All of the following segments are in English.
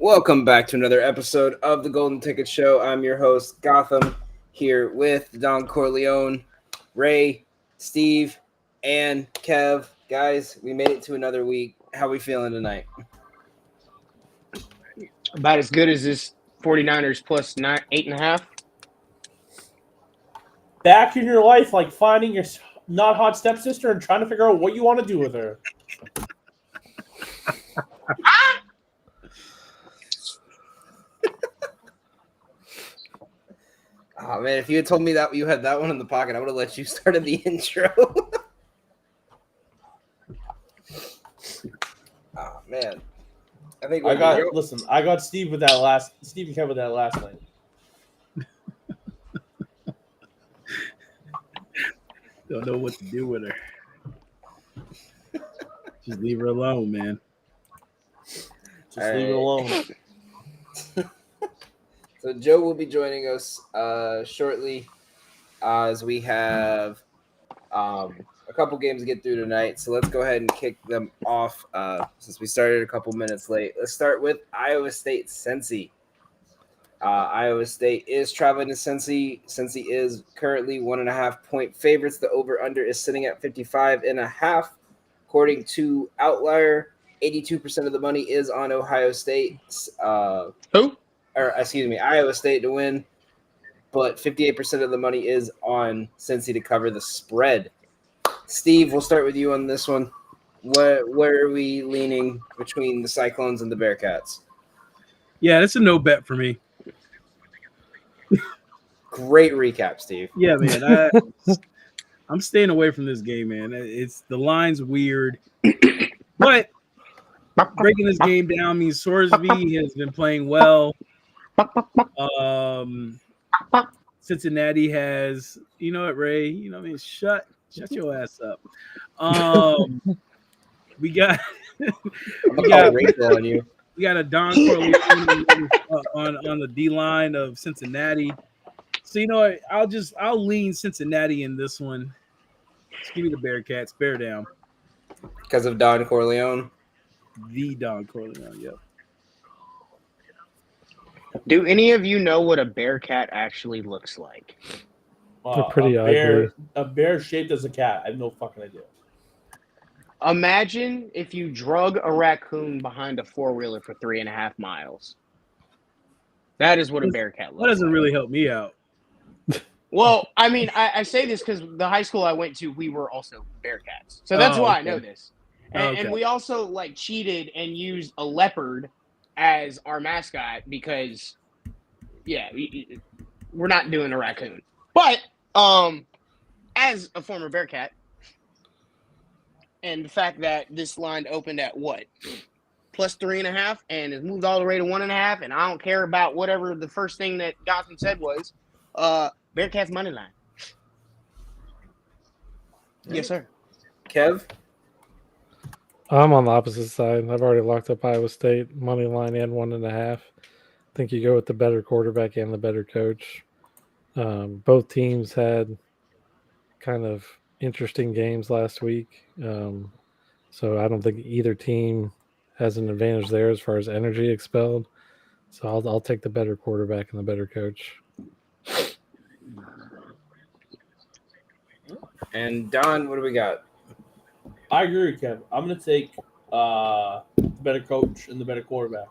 Welcome back to another episode of the Golden Ticket Show. I'm your host, Gotham, here with Don Corleone, Ray, Steve, and Kev. Guys, we made it to another week. How we feeling tonight? About as good as this 49ers plus 8.5. Back in your life, like finding your not hot stepsister and trying to figure out what you want to do with her. Oh man, if you had told me that you had that one in the pocket, I would have let you start the intro. Oh man, I got Steve with that last. Steve and Kev with that last night. Don't know what to do with her. Just leave her alone, man. Just leave it alone. So Joe will be joining us shortly as we have a couple games to get through tonight. So let's go ahead and kick them off since we started a couple minutes late. Let's start with Iowa State Cincy. Iowa State is traveling to Cincy. Cincy is currently 1.5-point favorites. The over-under is sitting at 55.5. According to Outlier, 82% of the money is on Ohio State. Iowa State to win, but 58% of the money is on Cincy to cover the spread. Steve, we'll start with you on this one. Where are we leaning between the Cyclones and the Bearcats? Yeah, it's a no bet for me. Great recap, Steve. Yeah, man. I'm staying away from this game, man. It's the line's weird, but breaking this game down means Sorsby has been playing well. Cincinnati has, you know what, Ray? You know what I mean? Shut your ass up. We got on you. We got a Don Corleone on the D line of Cincinnati. So you know what? I'll lean Cincinnati in this one. Just give me the Bearcats. Bear down. Because of Don Corleone? The Don Corleone, yep. Do any of you know what a Bearcat actually looks like? They're pretty ugly. A bear shaped as a cat. I have no fucking idea. Imagine if you drug a raccoon behind a four-wheeler for 3.5 miles. That is what a Bearcat looks like. That doesn't really help me out. Well, I mean, I say this because the high school I went to, we were also Bearcats. So that's why I know this. And we also, cheated and used a leopard as our mascot because, we're not doing a raccoon. But as a former Bearcat, and the fact that this line opened at what? Plus 3.5 and has moved all the way to 1.5, and I don't care about whatever the first thing that Gotham said was, Bearcats money line. Yes, sir. Kev? I'm on the opposite side. I've already locked up Iowa State money line and 1.5. I think you go with the better quarterback and the better coach. Both teams had kind of interesting games last week. So I don't think either team has an advantage there as far as energy expelled. So I'll take the better quarterback and the better coach. And Don, what do we got? I agree with Kev. I'm going to take the better coach and the better quarterback.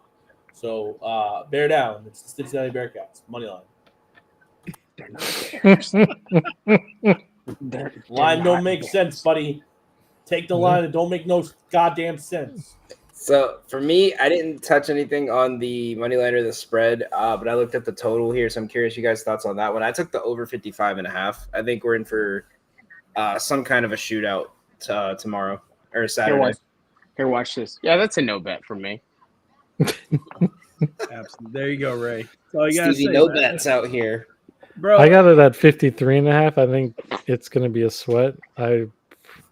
So, bear down. It's the Cincinnati Bearcats. Money line. They're not Bears. Line don't make sense, buddy. Take the line. It don't make no goddamn sense. So, for me, I didn't touch anything on the money line or the spread, but I looked at the total here, so I'm curious you guys' thoughts on that one. I took the over 55.5. I think we're in for some kind of a shootout tomorrow or Saturday. Here, watch this. Yeah, that's a no bet for me. Absolutely. There you go, Ray. That's all you gotta Stevie, say, no man. bets out here. Bro, I got it at 53.5. I think it's going to be a sweat. I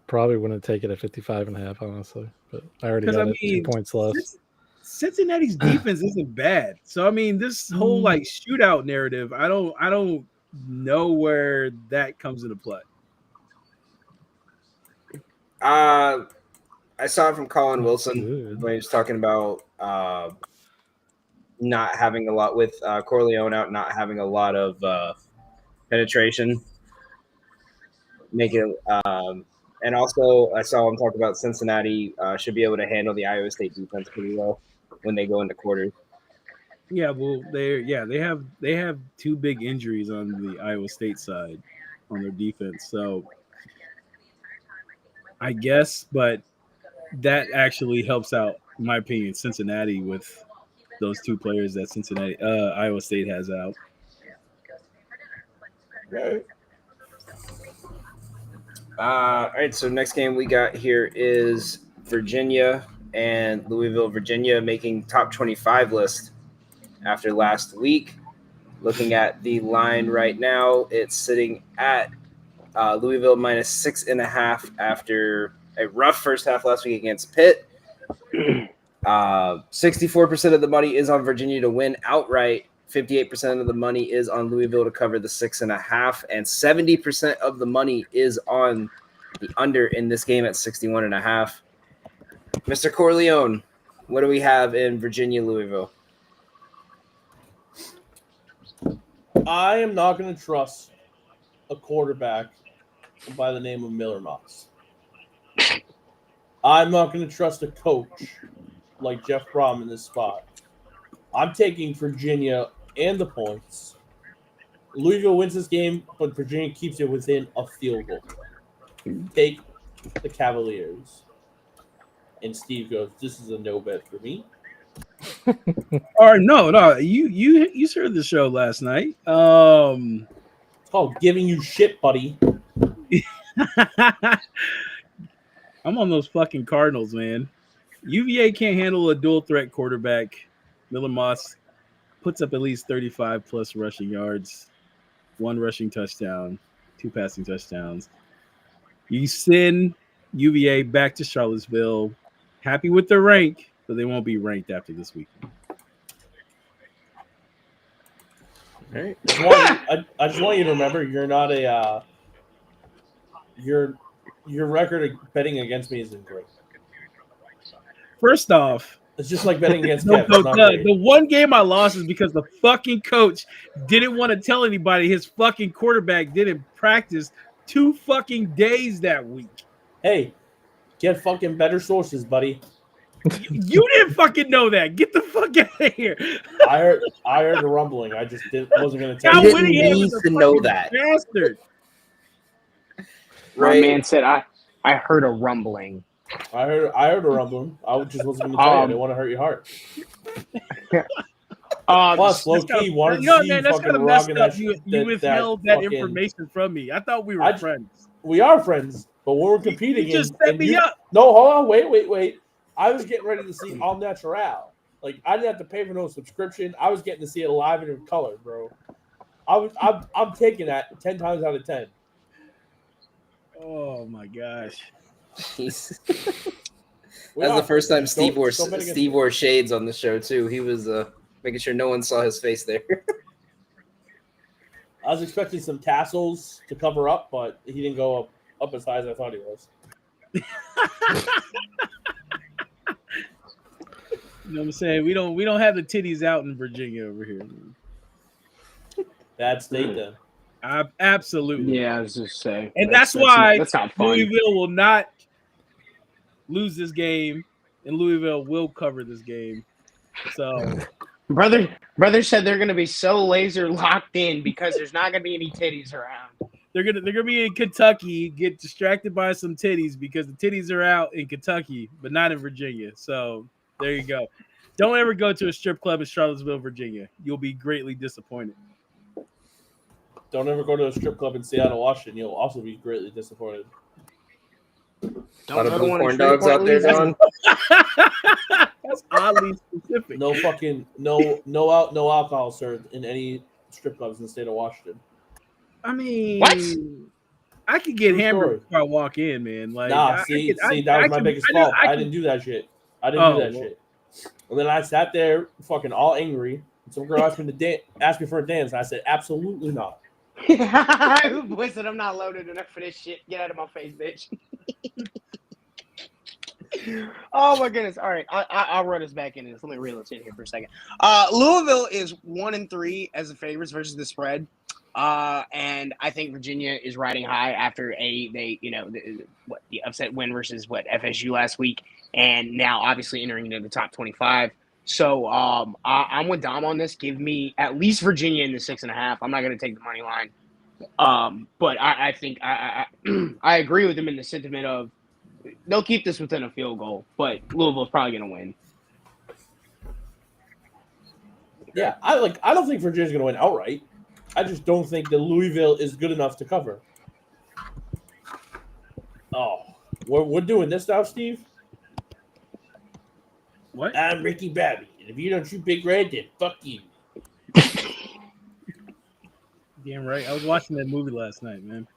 probably wouldn't take it at 55.5, honestly. But I already got 2 points less. Cincinnati's defense isn't bad. So I mean, this whole shootout narrative, I don't know where that comes into play. I saw it from Colin Wilson when he was talking about not having a lot with Corleone out, not having a lot of penetration, make it. And also, I saw him talk about Cincinnati should be able to handle the Iowa State defense pretty well when they go into quarters. Yeah, well, they have two big injuries on the Iowa State side on their defense, so I guess, but that actually helps out, in my opinion, Cincinnati with those two players that Iowa State has out. Right. All right, so next game we got here is Virginia and Louisville. Virginia making top 25 list after last week. Looking at the line right now, it's sitting at Louisville minus 6.5 after a rough first half last week against Pitt. 64% of the money is on Virginia to win outright. 58% of the money is on Louisville to cover the 6.5, and 70% of the money is on the under in this game at 61.5. Mr. Corleone, what do we have in Virginia, Louisville? I am not going to trust a quarterback by the name of Miller Moss. I'm not going to trust a coach like Jeff Brom in this spot. I'm taking Virginia and the points. Louisville wins this game, but Virginia keeps it within a field goal. Take the Cavaliers. And Steve goes, "This is a no bet for me." Or no, you heard the show last night. It's called giving you shit, buddy. I'm on those fucking Cardinals, man. UVA can't handle a dual threat quarterback. Miller Moss puts up at least 35 plus rushing yards, 1 rushing touchdown, 2 passing touchdowns. You send UVA back to Charlottesville, happy with their rank, but they won't be ranked after this weekend. All right. I just want you to remember, you're not a your record of betting against me isn't great. First off, it's just like betting against Kev. The one game I lost is because the fucking coach didn't want to tell anybody his fucking quarterback didn't practice 2 fucking days that week. Hey, get fucking better sources, buddy. You didn't fucking know that. Get the fuck out of here. I heard a rumbling. I just wasn't going to tell You you. didn't need to know that. Bastard. My man said, I heard a rumbling. I heard a rumbling. I just wasn't going to tell you. I didn't want to hurt your heart. Plus, low key, wanted to see you fucking rocking that. You withheld that information from me. I thought we were friends. We are friends, but we're competing. You just set me up. No, hold on, wait. I was getting ready to see All Natural. Like, I didn't have to pay for no subscription. I was getting to see it live and in color, bro. I'm taking that 10 times out of 10. Oh my gosh. Jeez. That's the first time Steve wore shades on the show too. He was making sure no one saw his face there. I was expecting some tassels to cover up, but he didn't go up as high as I thought he was. You know what I'm saying? We don't have the titties out in Virginia over here. Bad state then. Absolutely. Yeah, I was just saying. And that's why Louisville will not lose this game, and Louisville will cover this game. So, brother said they're going to be so laser locked in because there's not going to be any titties around. They're gonna be in Kentucky, get distracted by some titties because the titties are out in Kentucky, but not in Virginia. So there you go. Don't ever go to a strip club in Charlottesville, Virginia. You'll be greatly disappointed. Don't ever go to a strip club in Seattle, Washington. You'll also be greatly disappointed. A lot of blue corn dogs out there, Don. That's oddly specific. No fucking no alcohol served in any strip clubs in the state of Washington. I mean, what? I could get hammered before I walk in, man. Like, that was my biggest fault. I didn't do that shit. And then I sat there, fucking all angry. And some girl asked me for a dance, and I said, absolutely not. Boy said, I'm not loaded enough for this shit. Get out of my face, bitch. Oh my goodness! All right, I'll run us back into this. Let me reel us in here for a second. Louisville is 1-3 as the favorites versus the spread, and I think Virginia is riding high after the upset win versus FSU last week, and now obviously entering into the top 25. So I'm with Dom on this. Give me at least Virginia in the 6.5. I'm not going to take the money line, but I think I agree with him in the sentiment of. They'll keep this within a field goal, but Louisville's probably going to win. Yeah, I don't think Virginia's going to win outright. I just don't think that Louisville is good enough to cover. Oh, we're doing this now, Steve? What? I'm Ricky Bobby, and if you don't shoot Big Red, then fuck you. Damn right. I was watching that movie last night, man.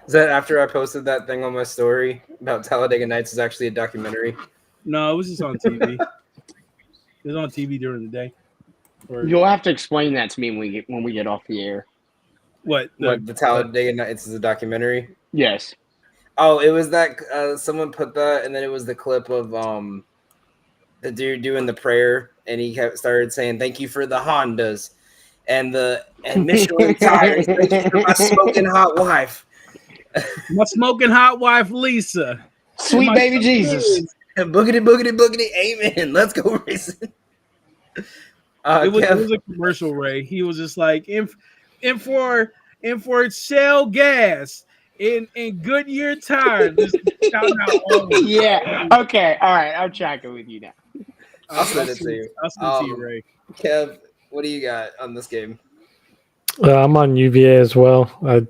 Is that after I posted that thing on my story about Talladega Nights is actually a documentary? No, it was just on TV. It was on TV during the day. You'll have to explain that to me when we get off the air. What? The Talladega Nights is a documentary? Yes. Oh, it was that someone put that, and then it was the clip of the dude doing the prayer, and he started saying, "Thank you for the Hondas and Michelin tires. Thank you for my smoking hot wife." My smoking hot wife, Lisa. Sweet baby Jesus. Boogity, boogity, boogity. Amen. Let's go racing. It was a commercial, Ray. He was just like, in for Shell gas in Goodyear tires. Just shouting out all of them. Yeah. Okay. All right. I'm tracking with you now. I'll send it to you. I'll send it to you, Ray. Kev, what do you got on this game? I'm on UVA as well. I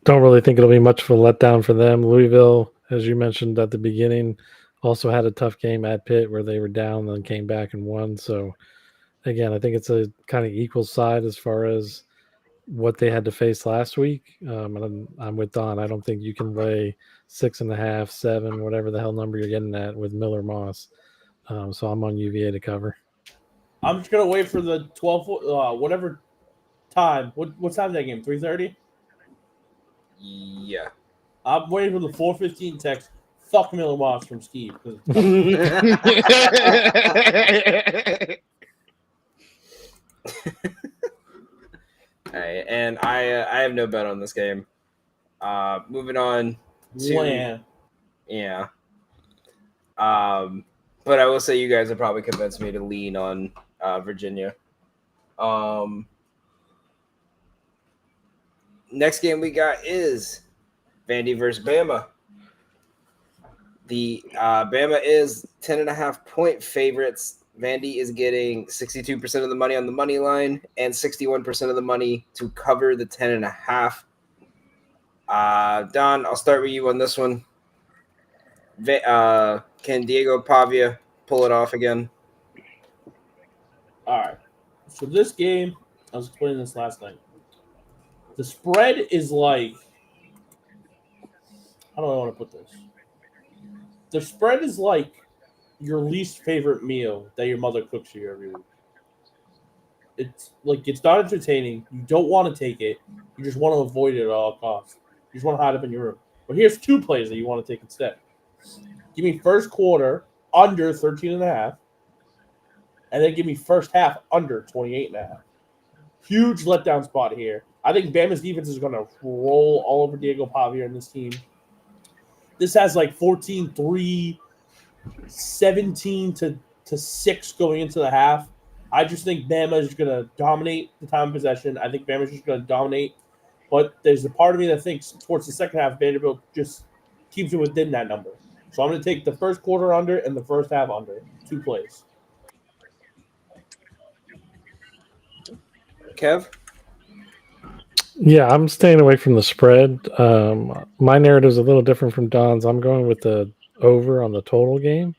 don't really think it'll be much of a letdown for them. Louisville, as you mentioned at the beginning, also had a tough game at Pitt where they were down and then came back and won. So, again, I think it's a kind of equal side as far as what they had to face last week. And I'm with Don. I don't think you can lay 6.5, 7, whatever the hell number you're getting at with Miller Moss. So I'm on UVA to cover. I'm just going to wait for the 12, whatever time. What time is that game? 3:30? Yeah. I'm waiting for the 4:15 text. Fuck Miller Moss from Steve. All right, and I have no bet on this game. Moving on to yeah. But I will say you guys have probably convinced me to lean on Virginia. Next game we got is Vandy versus Bama. The Bama is 10.5 point favorites. Vandy is getting 62% of the money on the money line and 61% of the money to cover the 10.5. Don, I'll start with you on this one. Can Diego Pavia pull it off again? All right. So this game, I was explaining this last night. The spread is like, how do I want to put this? The spread is like your least favorite meal that your mother cooks for you every week. It's like it's not entertaining. You don't want to take it. You just want to avoid it at all costs. You just want to hide up in your room. But here's two plays that you want to take instead. Give me first quarter under 13.5, and then give me first half under 28.5. Huge letdown spot here. I think Bama's defense is going to roll all over Diego Pavia and this team. This has like 14-3, 17-6 going into the half. I just think Bama is going to dominate the time of possession. I think Bama's just going to dominate. But there's a part of me that thinks towards the second half, Vanderbilt just keeps it within that number. So I'm going to take the first quarter under and the first half under. 2 plays. Kev? Yeah, I'm staying away from the spread. My narrative is a little different from Don's. I'm going with the over on the total game.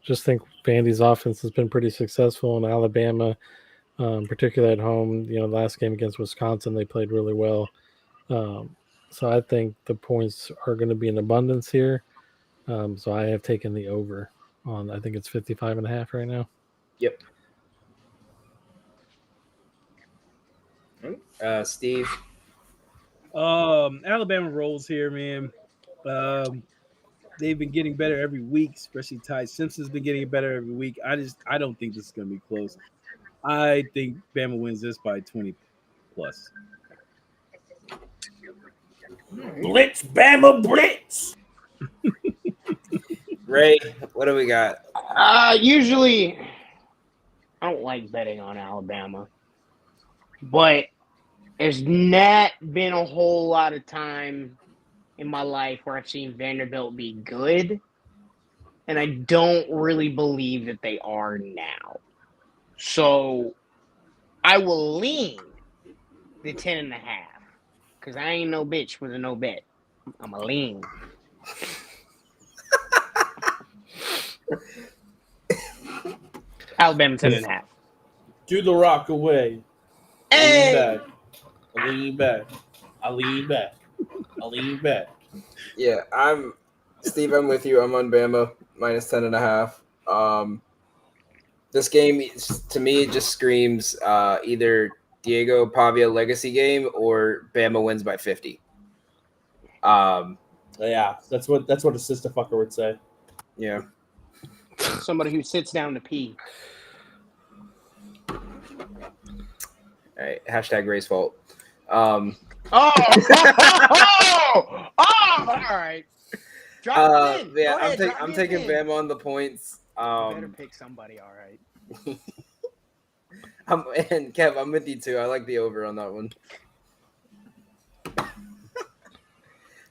Just think Vandy's offense has been pretty successful in Alabama, particularly at home. You know, last game against Wisconsin, they played really well. So I think the points are going to be in abundance here. So I have taken the over on, I think it's 55.5 right now. Yep. Steve? Alabama rolls here, man. they've been getting better every week, especially Ty Simpson's been getting better every week. I don't think this is going to be close. I think Bama wins this by 20 plus. Blitz, Bama, blitz. Ray, what do we got? Usually, I don't like betting on Alabama, but there's not been a whole lot of time in my life where I've seen Vanderbilt be good, and I don't really believe that they are now. So I will lean the 10.5 because I ain't no bitch with a no bet. I'm a lean. Alabama 10.5. Do the rock away. Hey! I lean back. I lean back. I lean back. Yeah, Steve, I'm with you. I'm on Bama minus 10.5. This game, to me, it just screams either Diego Pavia legacy game or Bama wins by 50. Yeah, that's what a sister fucker would say. Yeah. Somebody who sits down to pee. All right. Hashtag Ray's fault. All right. Drop it in. Yeah, Go ahead, I'm taking Bama on the points. Better pick somebody. All right. And Kev, I'm with you too. I like the over on that one.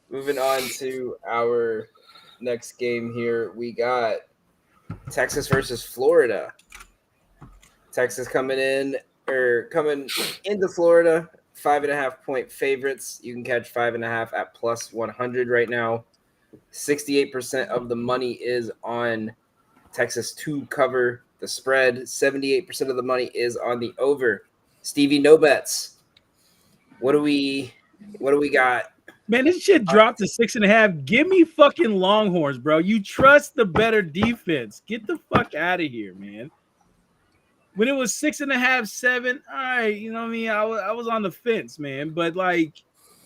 Moving on to our next game here, we got Texas versus Florida. Texas coming into Florida, 5.5 point favorites. You can catch 5.5 at plus 100 right now. 68% of the money is on Texas to cover the spread. 78% of the money is on the over. Stevie, no bets. What do we got? Man, this shit dropped to 6.5. Give me fucking Longhorns, bro. You trust the better defense. Get the fuck out of here, man. When it was 6.5, 7, all right, you know what I mean? I was on the fence, man. But like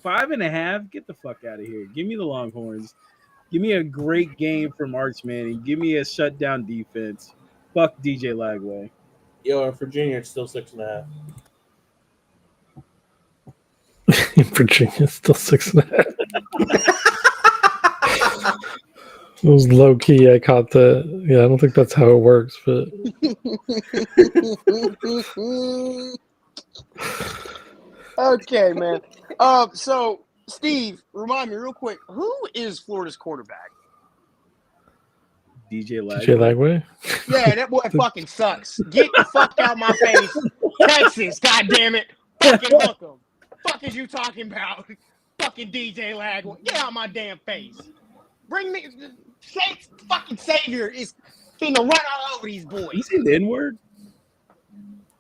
5.5, get the fuck out of here. Give me the Longhorns. Give me a great game from Arch Manning. Give me a shutdown defense. Fuck DJ Lagway. Yo, in Virginia, it's still 6.5. In Virginia, still 6.5. It was low key. I caught the. Yeah, I don't think that's how it works, but. Okay, man. So Steve, remind me real quick, who is Florida's quarterback? DJ Lagway. DJ Lagway? Yeah, that boy fucking sucks. Get the fuck out my face. Texas, goddamn it. Fucking hook him. Fuck is you talking about? Fucking DJ Lagway. Get out my damn face. Bring me fucking Savior is finna run all over these boys. You say the N-word?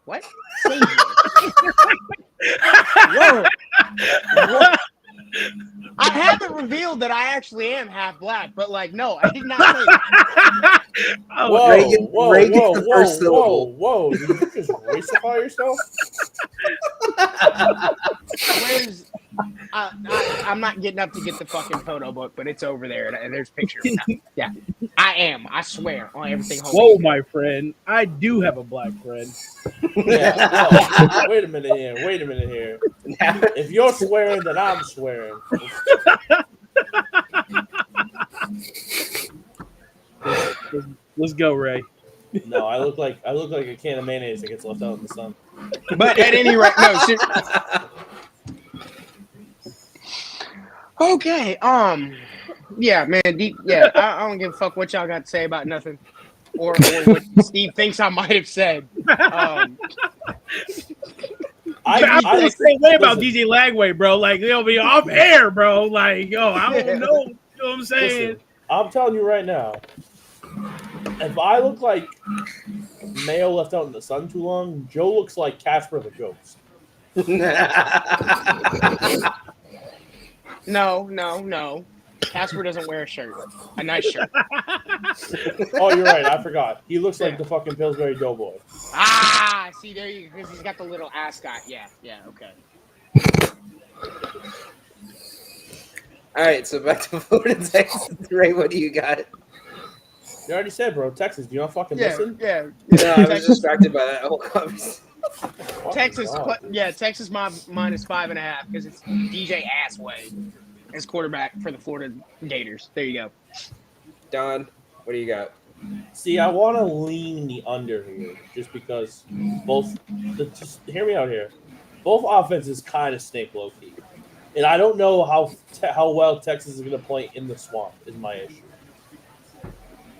What? Savior. Whoa. What? I haven't revealed that I actually am half black, but like, no, I did not say that. Whoa, whoa. Did you just racify yourself? Where's I'm not getting up to get the fucking photo book, but it's over there and there's pictures. Yeah, I am. I swear on everything. Whoa, my friend. I do have a black friend. Yeah. Whoa. Wait a minute here. If you're swearing, then I'm swearing. Let's go, Ray. No, I look like a can of mayonnaise that gets left out in the sun. But at any rate, no. Okay. Yeah, man. I don't give a fuck what y'all got to say about nothing, or what Steve thinks I might have said. I feel the same way about DJ Lagway, bro. Like, they'll be off air, bro. Like, yo, I don't know. You know what I'm saying? Listen, I'm telling you right now, if I look like mayo left out in the sun too long, Joe looks like Casper the Ghost. No. Casper doesn't wear a shirt. A nice shirt. Oh, you're right. I forgot. He looks like the fucking Pillsbury Doughboy. Ah, see, there you go. Because he's got the little ascot. Yeah, okay. All right, so back to Florida, Texas. Ray, what do you got? You already said, bro. Texas. Do you not fucking listen? Yeah. No, I was Texas, distracted by that whole conversation. Texas, God, dude. Texas minus 5.5 because it's DJ Assway as quarterback for the Florida Gators. There you go. Don, what do you got? See, I want to lean the under here, just because just hear me out here. Both offenses kind of stink low key, and I don't know how well Texas is going to play in the swamp. Is my issue.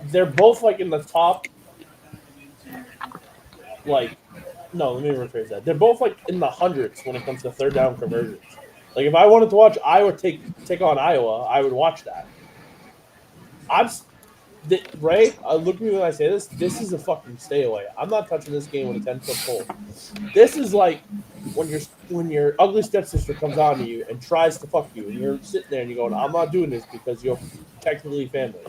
They're both like in the top. Like, no, let me rephrase that. They're both like in the hundreds when it comes to third down conversions. Like, if I wanted to watch Iowa take on Iowa, I would watch that. Ray, look at me when I say this. This is a fucking stay away. I'm not touching this game with a 10-foot pole. This is like when your ugly stepsister comes on to you and tries to fuck you, and you're sitting there and you're going, "I'm not doing this because you're technically family."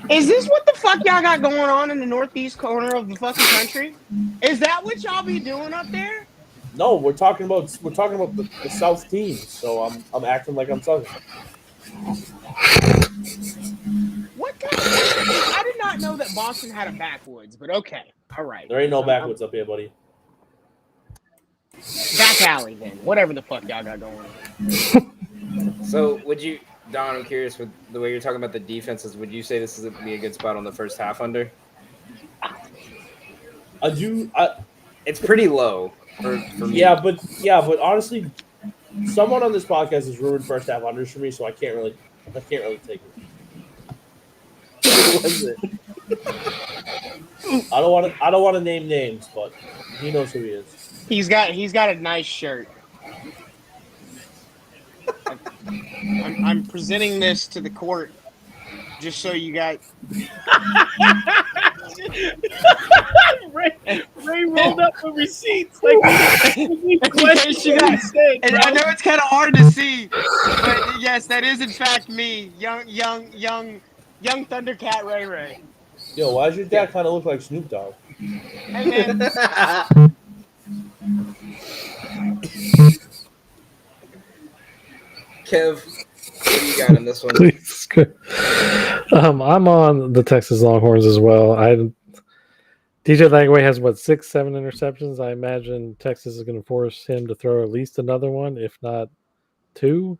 Is this what the fuck y'all got going on in the northeast corner of the fucking country? Is that what y'all be doing up there? No, we're talking about the South teams. So I'm acting like I'm Southern. What kind of I did not know that Boston had a backwoods, but okay. All right. There ain't no backwoods up here, buddy. Back alley then. Whatever the fuck y'all got going on. So, would you, Don? I'm curious with the way you're talking about the defenses. Would you say this is be a good spot on the first half under? It's pretty low for me. Yeah, but honestly, someone on this podcast has ruined first half unders for me, so I can't really take it. Who was it? I don't want to name names, but he knows who he is. He's got a nice shirt. I'm presenting this to the court just so you guys. Ray rolled up the receipts like we questioned what he said, and I know it's kind of hard to see, but yes, that is in fact me, young Thundercat Ray. Yo, why does your dad kind of look like Snoop Dogg? Hey man. Kev, what do you got in this one? Please. I'm on the Texas Longhorns as well. DJ Langway has 6-7 interceptions. I imagine Texas is going to force him to throw at least another one, if not two.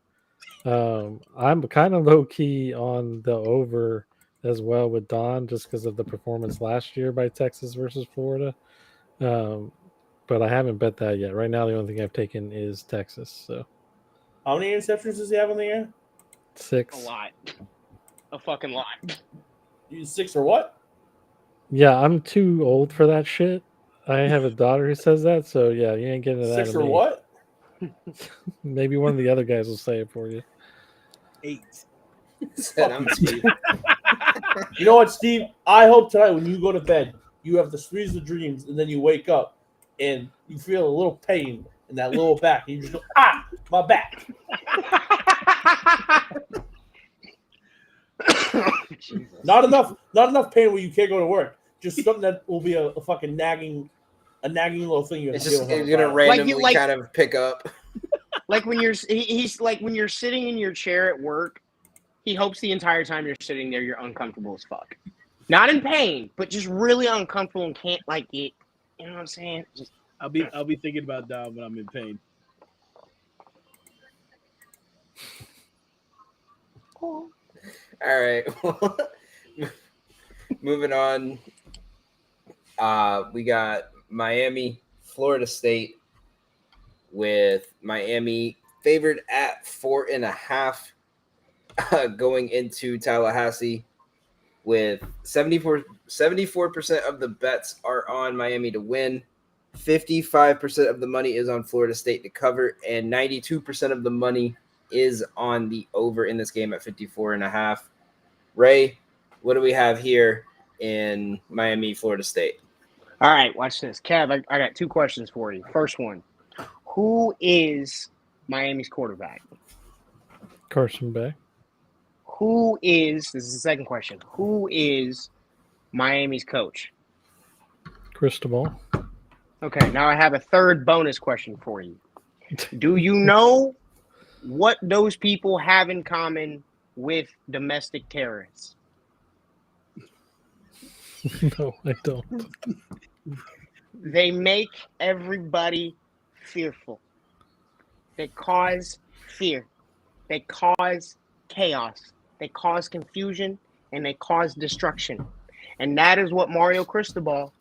I'm kind of low key on the over as well with Don, just because of the performance last year by Texas versus Florida. But I haven't bet that yet. Right now, the only thing I've taken is Texas. So, how many interceptions does he have in the year? 6. A lot. A fucking lot. You 6 or what? Yeah, I'm too old for that shit. I have a daughter who says that, so yeah, you ain't getting to that. 6 or what? Maybe one of the other guys will say it for you. 8. I'm Steve. You know what, Steve? I hope tonight when you go to bed, you have the squeeze of dreams, and then you wake up and you feel a little pain in that lower back, and you just go, my back. Not enough pain where you can't go to work. Just something that will be a fucking nagging little thing you have to deal with. It's gonna randomly kind of pick up. Like when he's like when you're sitting in your chair at work, he hopes the entire time you're sitting there you're uncomfortable as fuck. Not in pain, but just really uncomfortable and can't like it. You know what I'm saying? Just I'll be thinking about Dom when I'm in pain. All right. Moving on. We got Miami, Florida State, with Miami favored at 4.5 going into Tallahassee, with 74% of the bets are on Miami to win. 55% of the money is on Florida State to cover, and 92% of the money is on the over in this game at 54.5. Ray, what do we have here in Miami, Florida State? all right, watch this. Kev, I got 2 questions for you. First one. Who is Miami's quarterback? Carson Beck. This is the second question. Who is Miami's coach? Cristobal. Okay, now I have a third bonus question for you. Do you know what those people have in common with domestic terrorists? No, I don't. They make everybody fearful. They cause fear. They cause chaos. They cause confusion, and they cause destruction. And that is what Mario Cristobal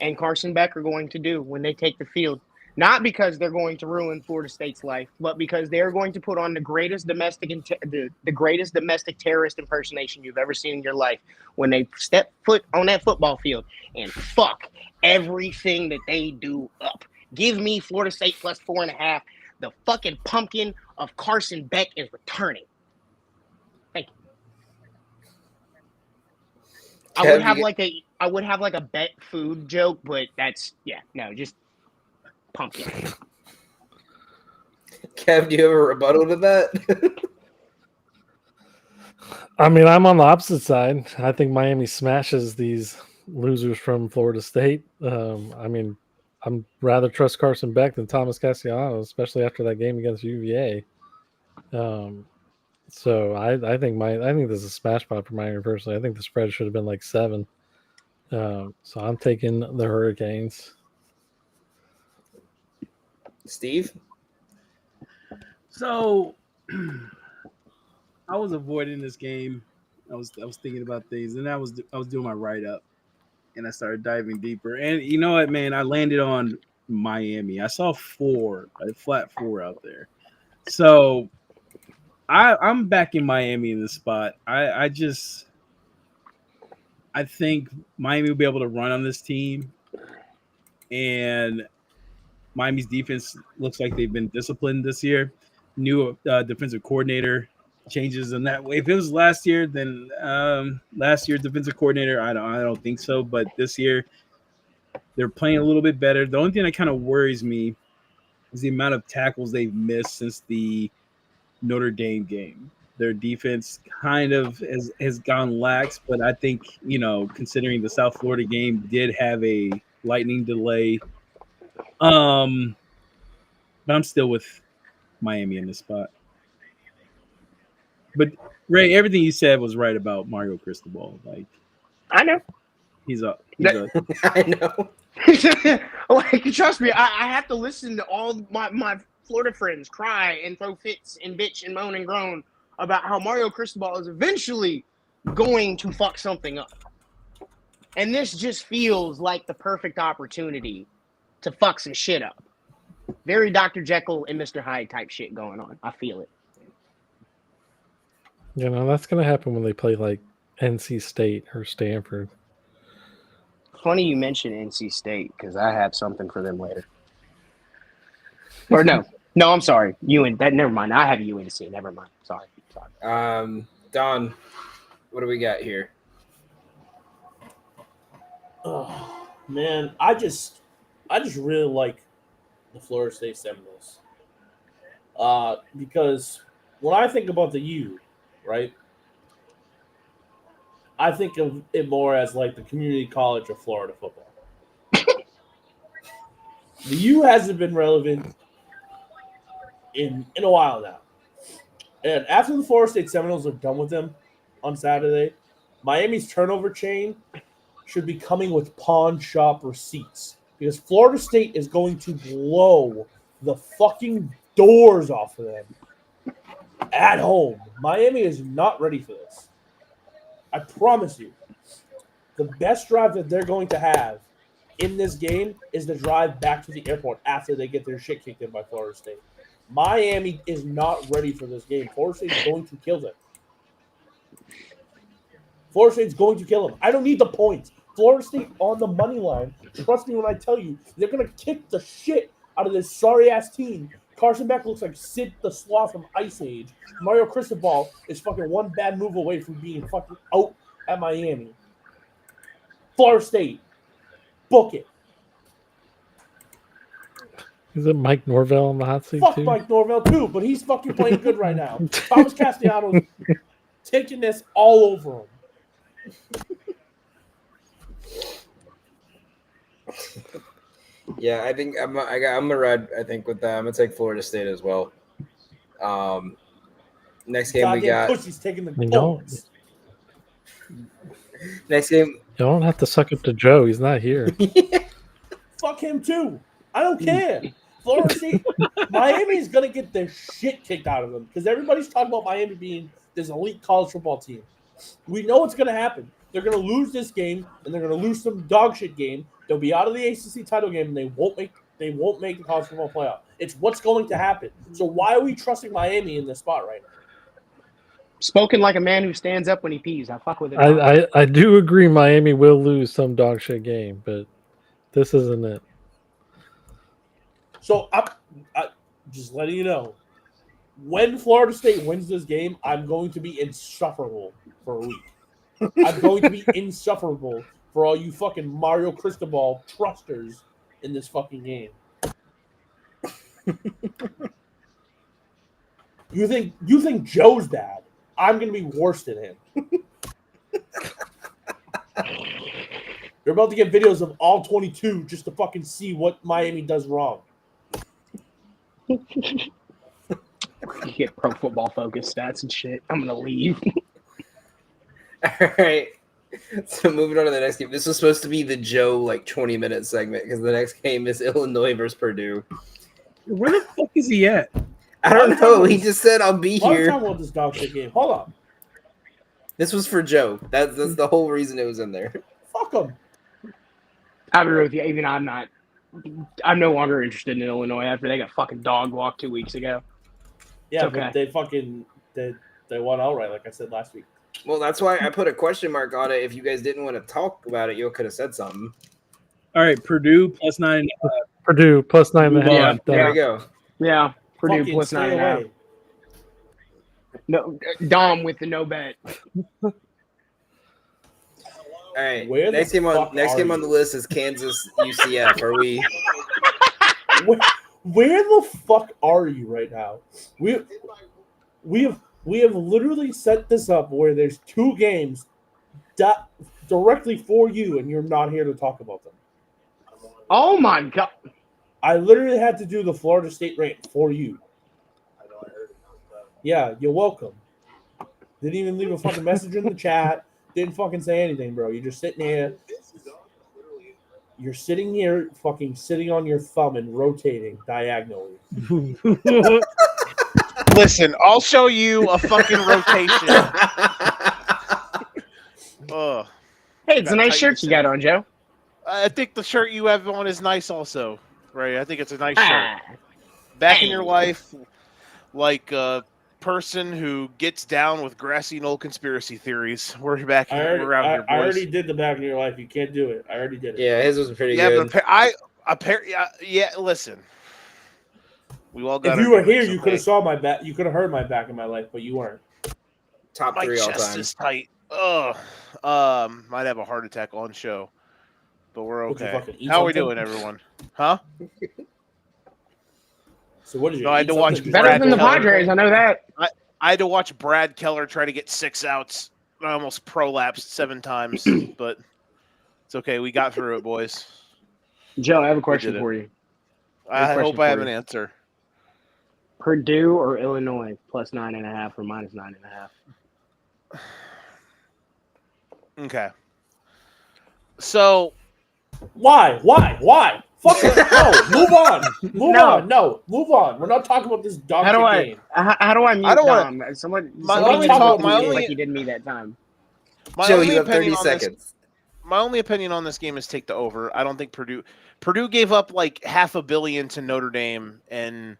and Carson Beck are going to do when they take the field. Not because they're going to ruin Florida State's life, but because they're going to put on the greatest the greatest domestic terrorist impersonation you've ever seen in your life when they step foot on that football field and fuck everything that they do up. Give me Florida State plus 4.5. The fucking pumpkin of Carson Beck is returning. Thank you. I would have like a bet food joke, but that's just pumpkin. Kev, do you have a rebuttal to that? I mean, I'm on the opposite side. I think Miami smashes these losers from Florida State. I mean, I'm rather trust Carson Beck than Thomas Castellanos, especially after that game against UVA. So I think this is a smash spot for Miami personally. I think the spread should have been like 7. So I'm taking the Hurricanes. Steve? So I was avoiding this game. I was thinking about things, and I was doing my write up, and I started diving deeper. And you know what, man? I landed on Miami. I saw a flat 4 out there. So I'm back in Miami in this spot. I think Miami will be able to run on this team, and Miami's defense looks like they've been disciplined this year. New defensive coordinator, changes in that way. If it was last year, then last year's defensive coordinator, I don't think so. But this year, they're playing a little bit better. The only thing that kind of worries me is the amount of tackles they've missed since the Notre Dame game. Their defense kind of has gone lax, but I think, considering the South Florida game did have a lightning delay, but I'm still with Miami in this spot. But Ray, everything you said was right about Mario Cristobal. Like, I know. He's a I know. Like, trust me, I have to listen to all my Florida friends cry and throw fits and bitch and moan and groan about how Mario Cristobal is eventually going to fuck something up. And this just feels like the perfect opportunity to fuck some shit up. Very Dr. Jekyll and Mr. Hyde type shit going on. I feel it. That's going to happen when they play like NC State or Stanford. Funny you mention NC State because I have something for them later. Or no, I'm sorry. Never mind. I have UNC. Never mind. Sorry. Don, what do we got here? Oh man, I just really like the Florida State Seminoles. Because when I think about the U, right, I think of it more as like the community college of Florida football. The U hasn't been relevant in a while now. And after the Florida State Seminoles are done with them on Saturday, Miami's turnover chain should be coming with pawn shop receipts because Florida State is going to blow the fucking doors off of them at home. Miami is not ready for this. I promise you. The best drive that they're going to have in this game is the drive back to the airport after they get their shit kicked in by Florida State. Miami is not ready for this game. Florida State is going to kill them. Florida State's going to kill them. I don't need the points. Florida State on the money line. Trust me when I tell you, they're going to kick the shit out of this sorry-ass team. Carson Beck looks like Sid the Sloth from Ice Age. Mario Cristobal is fucking one bad move away from being fucking out at Miami. Florida State. Book it. Is it Mike Norvell on the hot seat Fuck too? Mike Norvell too, but he's fucking playing good right now. Thomas Castellanos taking this all over him. Yeah, I think I'm a red. I think with that, I'm gonna take Florida State as well. Next game Goddamn we got. pussy's taking the You don't- points. Next game. You don't have to suck up to Joe. He's not here. Fuck him too. I don't care. Florida State, Miami's gonna get their shit kicked out of them because everybody's talking about Miami being this elite college football team. We know what's gonna happen. They're gonna lose this game and they're gonna lose some dog shit game. They'll be out of the ACC title game and they won't make the college football playoff. It's what's going to happen. So why are we trusting Miami in this spot right now? Spoken like a man who stands up when he pees. I fuck with it. I do agree Miami will lose some dog shit game, but this isn't it. So I'm just letting you know, when Florida State wins this game, I'm going to be insufferable for a week. I'm going to be insufferable for all you fucking Mario Cristobal trusters in this fucking game. You think Joe's bad? I'm going to be worse than him. You're about to get videos of all 22 just to fucking see what Miami does wrong. You get Pro Football Focus stats and shit. I'm gonna leave. All right. So moving on to the next game. This was supposed to be the Joe 20-minute segment because the next game is Illinois versus Purdue. Where the fuck is he at? I don't know. He just said I'll be Why are we here. talking about this dog shit game? Hold on. This was for Joe. That's the whole reason it was in there. Fuck them. I'll be real with you. Even I'm no longer interested in Illinois after they got fucking dog walked 2 weeks ago. Yeah, Okay. but they fucking they won outright, like I said last week. Well, that's why I put a question mark on it. If you guys didn't want to talk about it, you could have said something. All right, Purdue +9. Purdue +9.5. Move on. There we go. Yeah, Purdue Fucking plus stay 9.5. away. No, Dom with the no bet. All right. Where the Next game fuck on the you? list is Kansas UCF. Are we? Where the fuck are you right now? We have literally set this up where there's two games directly for you, and you're not here to talk about them. Oh my god! I literally had to do the Florida State rant for you. Yeah, you're welcome. Didn't even leave a fucking message in the chat. Didn't fucking say anything, bro. You're just sitting here. You're sitting here, fucking sitting on your thumb and rotating diagonally. Listen, I'll show you a fucking rotation. Ugh. Hey, it's a nice Tight shirt you got on, Joe. I think the shirt you have on is nice also, right? I think it's a nice shirt. Ah, Back in your life, like a person who gets down with grassy knoll conspiracy theories. We're back. We're out here, boys. I already did the back in your life. You can't do it. I already did it. Yeah, his was pretty Yeah, good. but yeah. Listen, we all got. If you were here, you could have saw my back. You could have heard my back in my life, but you weren't. Top My 3 all chest time. is tight. Ugh. Might have a heart attack on show, but we're Would you okay. fucking eat How are we something? doing, everyone? Huh? So what did you? No, I had to watch something? better than the Keller. Padres, I know that. I had to watch Brad Keller try to get 6 outs. I almost prolapsed 7 times, but it's okay. We got through it, boys. Joe, I have a did question it. for you. I question hope I have for an you. answer. Purdue or Illinois plus 9.5 or minus 9.5? Okay. So Why? Fuck it. No, move on. Move No. on. No, move on. We're not talking about this dog How do shit I? game. How do I mute I don't Dom? Somebody only talk talk- my only- like you did me that time. my Joe, only you have 30 opinion on this- seconds. my only opinion on this game is take the over. I don't think Purdue gave up like $500 million to Notre Dame, and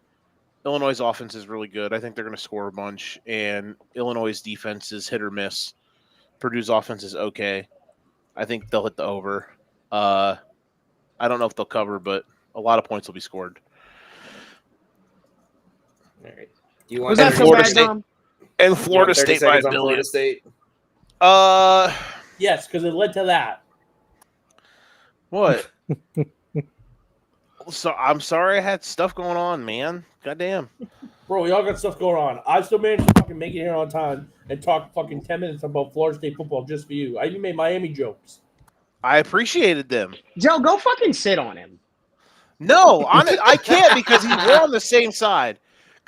Illinois' offense is really good. I think they're going to score a bunch, and Illinois' defense is hit or miss. Purdue's offense is okay. I think they'll hit the over. I don't know if they'll cover, but a lot of points will be scored. All right. You Was want that so Florida bad, State- Dom? And you Florida want 30 State by seconds a on billion. Florida State? Yes, because it led to that. What? So I'm sorry I had stuff going on, man. Goddamn. Bro, we all got stuff going on. I still managed to fucking make it here on time and talk fucking 10 minutes about Florida State football just for you. I even made Miami jokes. I appreciated them. Joe, go fucking sit on him. No, I can't because we're on the same side.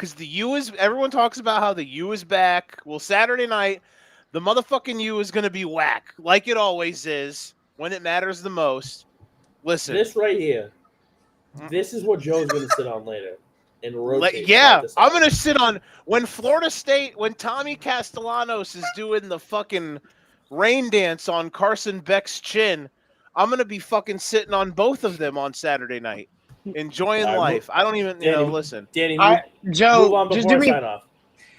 because the U is. Everyone talks about how the U is back. Well, Saturday night, the motherfucking U is going to be whack, like it always is when it matters the most. Listen, This right here, this is what Joe's going to sit on later and rotate throughout this. I'm going to sit on when Florida State, when Tommy Castellanos is doing the fucking rain dance on Carson Beck's chin. I'm going to be fucking sitting on both of them on Saturday night, enjoying life. I don't even, listen. Danny, Joe, move on just before do I me. sign off.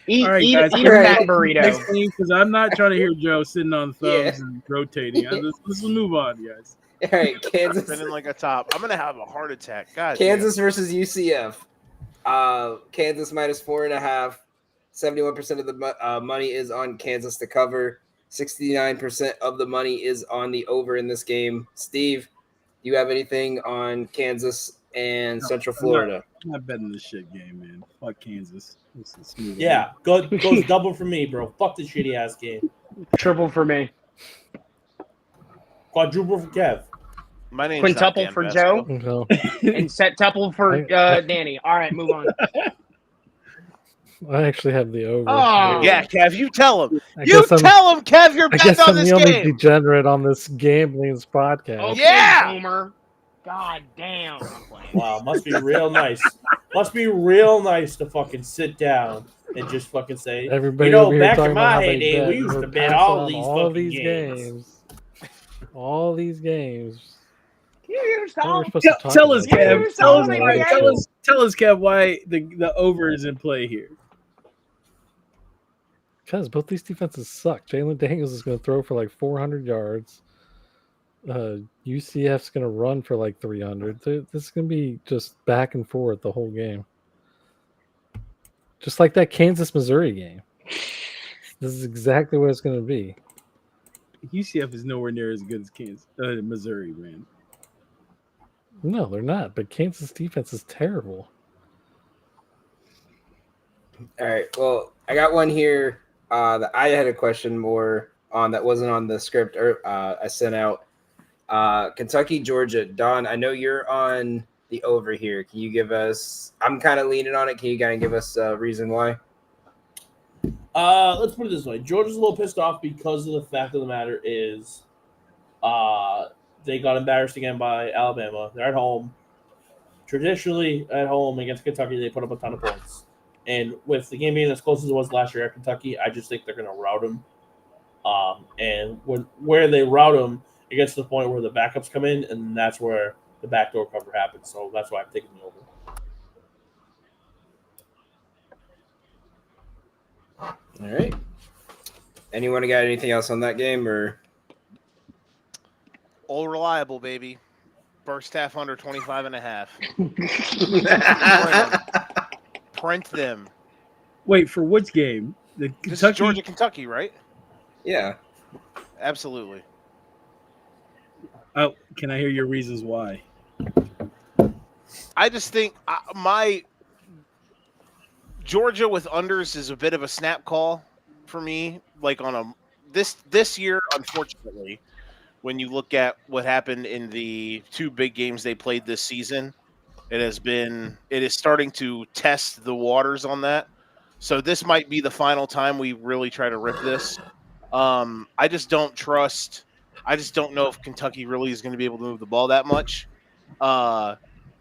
Eat, All right, eat, guys. eat a fat burrito. Because I'm not trying to hear Joe sitting on thumbs Yeah. and rotating. Let's move on, guys. All right, Kansas. Spinning like a top. I'm gonna have a heart attack. God. Kansas versus UCF. Kansas minus 4.5. 71% of the money is on Kansas to cover. 69% of the money is on the over in this game. Steve, do you have anything on Kansas and Central Florida? I'm not betting this shit game, man. Fuck Kansas. Let's move Yeah, goes double for me, bro. Fuck this shitty ass game. Triple for me. Quadruple for Kev. My name's Quintuple not for Dan Joe. Vesco. And septuple for Danny. All right, move on. I actually have the over. Oh. Yeah, Kev, you tell him. I You guess I'm- tell him, Kev, you're I betting guess on I'm this the only game. degenerate on this gambling podcast. Okay, Yeah! Boomer. God damn. I'm playing. Wow, must be real nice. Must be real nice to fucking sit down and just fucking say, Everybody over over here back talking in about my how they heyday, bet. we used We're to bet passing all on these all fucking these games. all these games. Can you hear What we're Tom? supposed to talk Tell us, about? Kev. Tell us, Kev, why the over is in play here. Because both these defenses suck. Jalen Daniels is going to throw for like 400 yards. UCF's going to run for like 300. This is going to be just back and forth the whole game. Just like that Kansas-Missouri game. This is exactly what it's going to be. UCF is nowhere near as good as Kansas, Missouri, man. No, they're not. But Kansas defense is terrible. All right. Well, I got one here that I had a question more on that wasn't on the script or I sent out. Kentucky, Georgia. Don, I know you're on the over here. Can you give us? I'm kind of leaning on it. Can you kind of give us a reason why? Let's put it this way. Georgia's a little pissed off because of the fact of the matter is they got embarrassed again by Alabama. They're at home. Traditionally, at home against Kentucky, they put up a ton of points. And with the game being as close as it was last year at Kentucky, I just think they're going to rout them. And where they rout them, it gets to the point where the backups come in, and that's where the backdoor cover happens. So that's why I'm taking the over. All right. Anyone got anything else on that game or? All reliable, baby. First half under 25.5. Print them. Wait, for which game? The This is Kentucky. Georgia, Kentucky, right? Yeah. Absolutely. Oh, can I hear your reasons why? I just think my Georgia with unders is a bit of a snap call for me. Like on a this year, unfortunately, when you look at what happened in the two big games they played this season, it is starting to test the waters on that. So this might be the final time we really try to rip this. I just don't know if Kentucky really is going to be able to move the ball that much.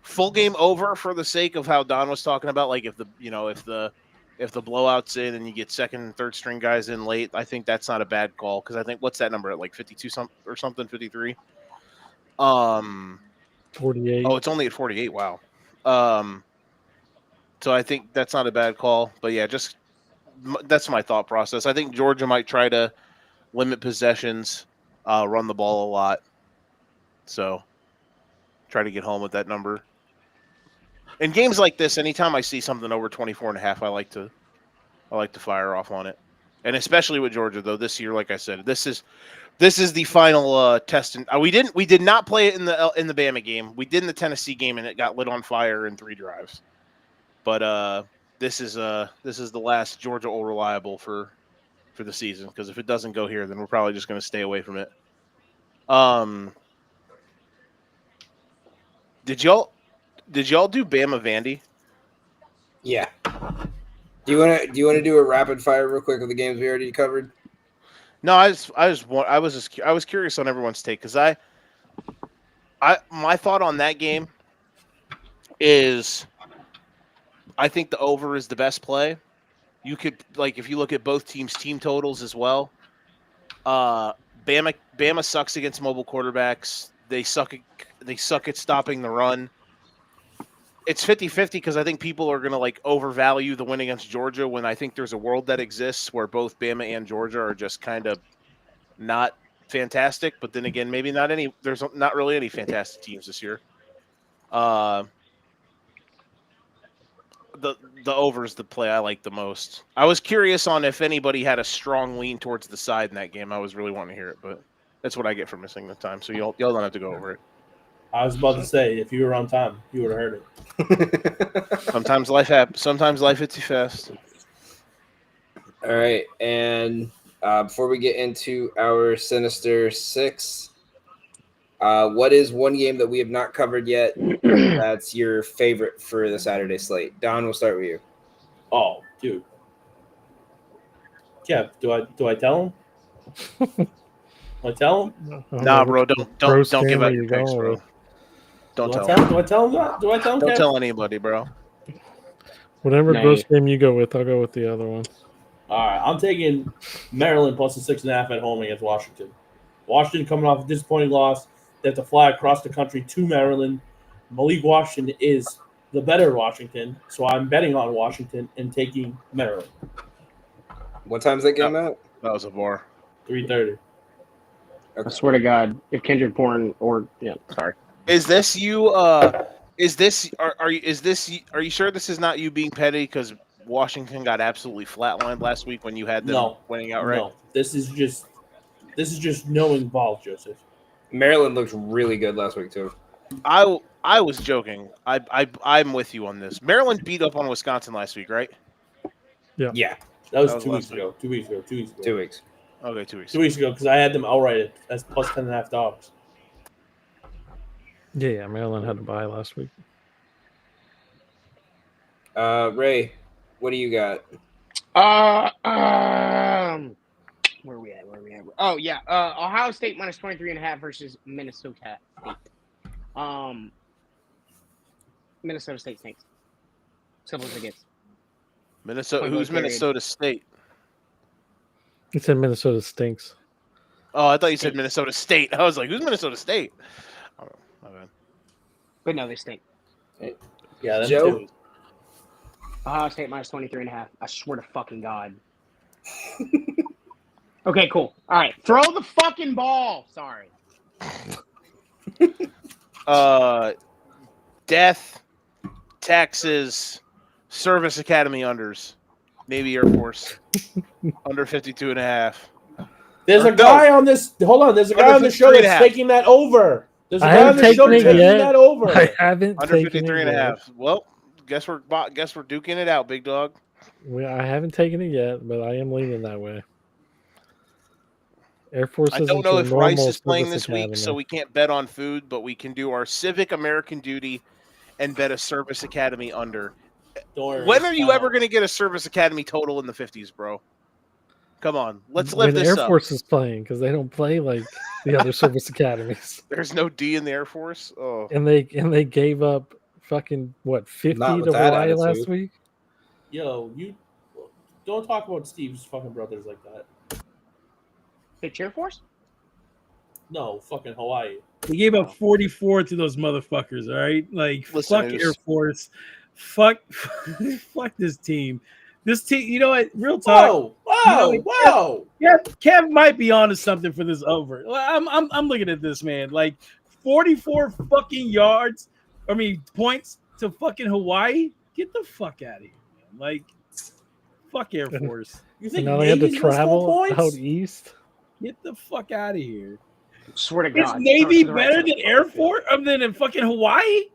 Full game over for the sake of how Don was talking about, like if the blowout's in and you get second and third string guys in late, I think that's not a bad call because I think what's that number at like 52 or something 53. 48. Oh, it's only at 48. Wow. So I think that's not a bad call, but yeah, just that's my thought process. I think Georgia might try to limit possessions, run the ball a lot. So try to get home with that number. In games like this, anytime I see something over 24.5, I like to fire off on it. And especially with Georgia, though, this year, like I said, this is the final test. And we did not play it in the Bama game. We did in the Tennessee game, and it got lit on fire in 3 drives. But this is the last Georgia All Reliable for the season, because if it doesn't go here, then we're probably just going to stay away from it. Did y'all do Bama Vandy? Yeah. Do you want to do a rapid fire real quick of the games we already covered? No, I was curious on everyone's take because my thought on that game is I think the over is the best play. You could if you look at both teams' team totals as well. Bama sucks against mobile quarterbacks. They suck at stopping the run. It's 50-50 because I think people are going to overvalue the win against Georgia when I think there's a world that exists where both Bama and Georgia are just kind of not fantastic. But then again, maybe not any. There's not really any fantastic teams this year. The over is the play I like the most. I was curious on if anybody had a strong lean towards the side in that game. I was really wanting to hear it, but that's what I get for missing the time. So y'all don't have to go over it. I was about to say, if you were on time, you would have heard it. Sometimes life happens. Sometimes life hits you fast. All right, and before we get into our Sinister Six, what is one game that we have not covered yet that's your favorite for the Saturday slate? Don, we'll start with you. Oh, dude. Kev, do I tell him? I tell him? Nah, bro, don't give out your picks, bro. Don't tell him. Do I tell him that? Do I tell him? Don't Kev? tell anybody, bro. Whatever gross game you go with, I'll go with the other one. All right, I'm taking Maryland plus the 6.5 at home against Washington. Washington coming off a disappointing loss. They have to fly across the country to Maryland. Malik Washington is the better Washington, so I'm betting on Washington and taking Maryland. What time's that game at? That was a bar. 3:30. I swear to God, if Kendrick Bourne sorry. Is this you? Are you sure this is not you being petty because Washington got absolutely flatlined last week when you had them winning outright? No, this is just knowing ball, Joseph. Maryland looked really good last week too. I was joking. I'm with you on this. Maryland beat up on Wisconsin last week, right? Yeah. That was 2 weeks ago. 2 weeks ago. 2 weeks ago. 2 weeks. Okay, 2 weeks. 2 weeks ago because I had them outright as plus 10.5 dollars. Yeah, Maryland had a bye last week. Ray, what do you got? Where are we at? Oh yeah, Ohio State minus 23.5 versus Minnesota State. Minnesota State stinks. Simple as it gets. Minnesota. Who's Minnesota State? He said Minnesota stinks. Oh, I thought you said Minnesota State. I was like, who's Minnesota State? Oh, my bad. But no, they stink. Yeah, Joe? Too. Ohio State minus 23.5. I swear to fucking God. Okay, cool. All right. Throw the fucking ball. Sorry. Death, Texas, Service Academy unders, Navy Air Force, under 52.5. There's a guy on this. Hold on. There's a guy on the show that's taking that over. There's a guy on the show taking that over. I haven't under taken 53.5. Well, guess we're duking it out, big dog. I haven't taken it yet, but I am leaning that way. Air Force. I don't know if Rice is playing this week, so we can't bet on food, but we can do our civic American duty and bet a Service Academy under. When are you ever going to get a Service Academy total in the 50s, bro? Come on, let's live this up. Air Force is playing because they don't play like the other service academies. There's no D in the Air Force. Oh, and they gave up fucking 50 to Hawaii last week. Yo, you don't talk about Steve's fucking brothers like that. The Air Force? No, fucking Hawaii. They gave up 44 to those motherfuckers. All right, fuck Air Force. Fuck this team. This team, you know what? Real talk. Whoa! Yeah, Kev might be onto something for this over. I'm looking at this, man. 44 fucking yards. Points to fucking Hawaii. Get the fuck out of here, man. Fuck Air Force. You think now they had to travel out east? Get the fuck out of here. Swear to God. Is Navy better than Air Force? Than in fucking Hawaii?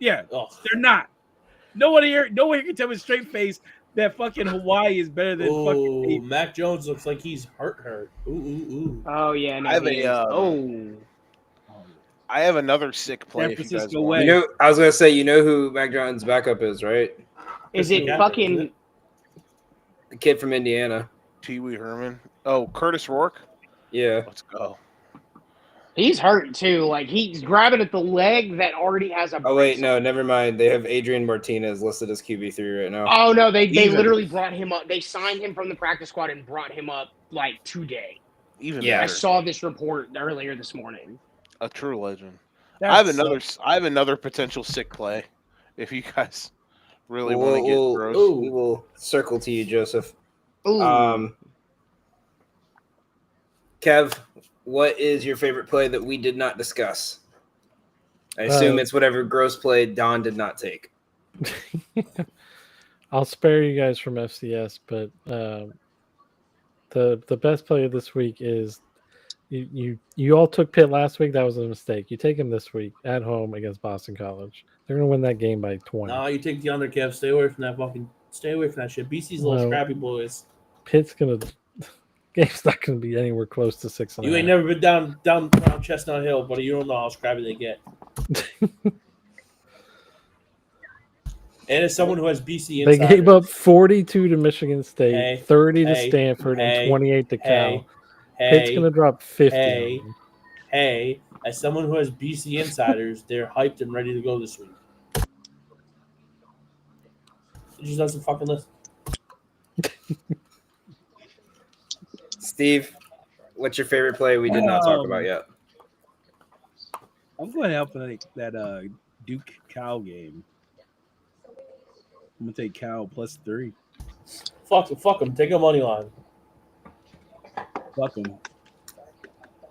Yeah, they're not. No one here can tell me straight face that fucking Hawaii is better than fucking Navy. Mac Jones looks like he's hurt. Ooh. Oh yeah, no, I have another sick play San if you guys Francisco want. way. You know, I was gonna say, you know who Mac Jones' backup is, right? Is it Yeah, fucking? isn't it? The kid from Indiana. Pee Wee Herman. Oh, Curtis Rourke. Yeah. Let's go. He's hurt too. Like he's grabbing at the leg that already has a. Oh wait, brace no, on it. never mind. They have Adrian Martinez listed as QB3 right now. Oh no, they Even- literally brought him up. They signed him from the practice squad and brought him up like today. Even Yeah. I better. saw this report earlier this morning. A true legend. That I have sucks. another potential sick play. If you guys really want to get gross. We will circle to you, Joseph. Ooh. Kev, what is your favorite play that we did not discuss? I assume it's whatever gross play Don did not take. I'll spare you guys from FCS, but the best play of this week is you all took Pitt last week. That was a mistake. You take him this week at home against Boston College. They're gonna win that game by 20. No, you take the under, Kev. Stay away from that shit. BC's a little No. scrappy, boys. Pitt's gonna game's not gonna be anywhere close to 6.5. You ain't never been down Chestnut Hill, buddy. You don't know how scrappy they get. And as someone who has BC They insiders, gave up 42 to Michigan State, Hey, 30 to hey, Stanford, hey, and 28 to Cal. Hey, Pitt's gonna drop 50. hey, on them. hey, as someone who has BC insiders, they're hyped and ready to go this week. It just doesn't fucking listen. Steve, what's your favorite play we did not talk about yet? I'm going to help like that Duke Cal game. I'm gonna take Cal +3. Fuck them. Take a money line. Fuck them.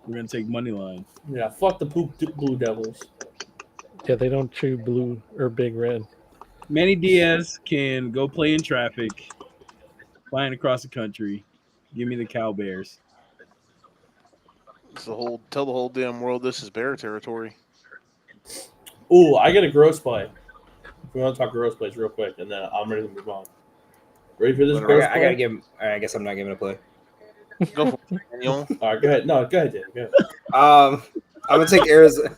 We're gonna take money line. Yeah, fuck the Blue Devils. Yeah, they don't chew blue or big red. Manny Diaz can go play in traffic, flying across the country. Give me the Cal Bears. It's tell the whole damn world this is bear territory. Ooh, I get a gross play. We want to talk gross plays real quick, and then I'm ready to move on. Ready for this gross I play? gotta give him. I guess I'm not giving a play. Go for it, Daniel. All right, go ahead. No, go ahead, Dan. Go ahead. I'm gonna take Arizona.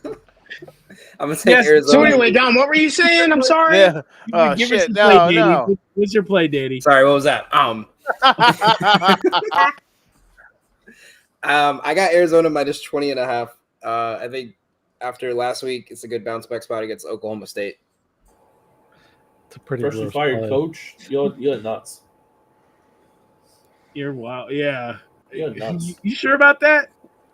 I'm gonna take Yes, Arizona. So anyway, Dom, what were you saying? I'm sorry. Yeah. Oh, Give us shit. the play, No, Danny. no. What's your play, Danny? Sorry, what was that? I got Arizona minus 20.5. I think after last week, it's a good bounce back spot against Oklahoma State. It's a pretty Freshly gross fired play. coach. You're nuts. You're wild. Yeah. You're nuts. You sure about that?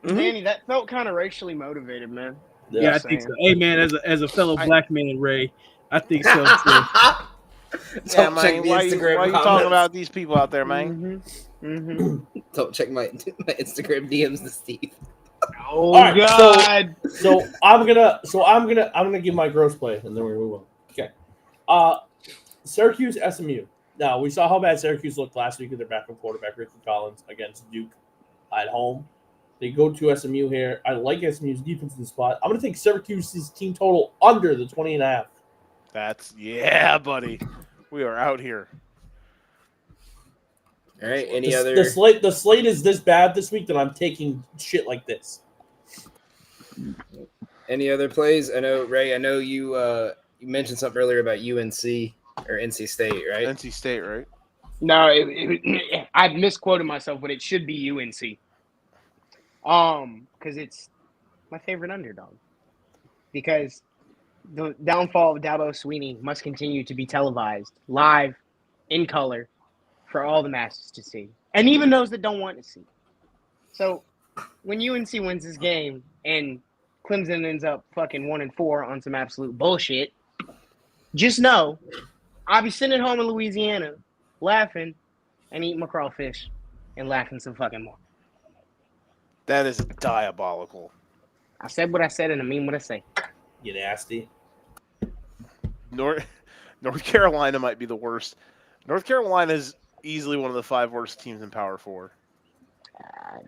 Danny, that felt kind of racially motivated, man. Yeah, I Just think so. saying. Hey, man, as a fellow black man, Ray, I think so too. Yeah, Don't check man. the Why Instagram you talking comments. about these people out there, man? Don't check my Instagram DMs to Steve. Oh All right, God! So I'm gonna give my gross play, and then we're gonna move on. Okay. Syracuse SMU. Now we saw how bad Syracuse looked last week with their backup quarterback Ricky Collins against Duke at home. They go to SMU here. I like SMU's defense in the spot. I'm gonna take Syracuse's team total under the 20.5. Yeah, buddy. We are out here. All right. The slate is this bad this week that I'm taking shit like this. Any other plays? I know, Ray. I know you mentioned something earlier about UNC or NC State, right? NC State, right? No, I misquoted myself, but it should be UNC. Because it's my favorite underdog. Because the downfall of Dabo Sweeney must continue to be televised live, in color, for all the masses to see, and even those that don't want to see. So, when UNC wins this game and Clemson ends up fucking 1-4 on some absolute bullshit, just know I'll be sitting at home in Louisiana laughing and eating my crawfish and laughing some fucking more. That is diabolical. I said what I said and I mean what I say. You nasty. North Carolina might be the worst. North Carolina is easily one of the 5 worst teams in Power 4.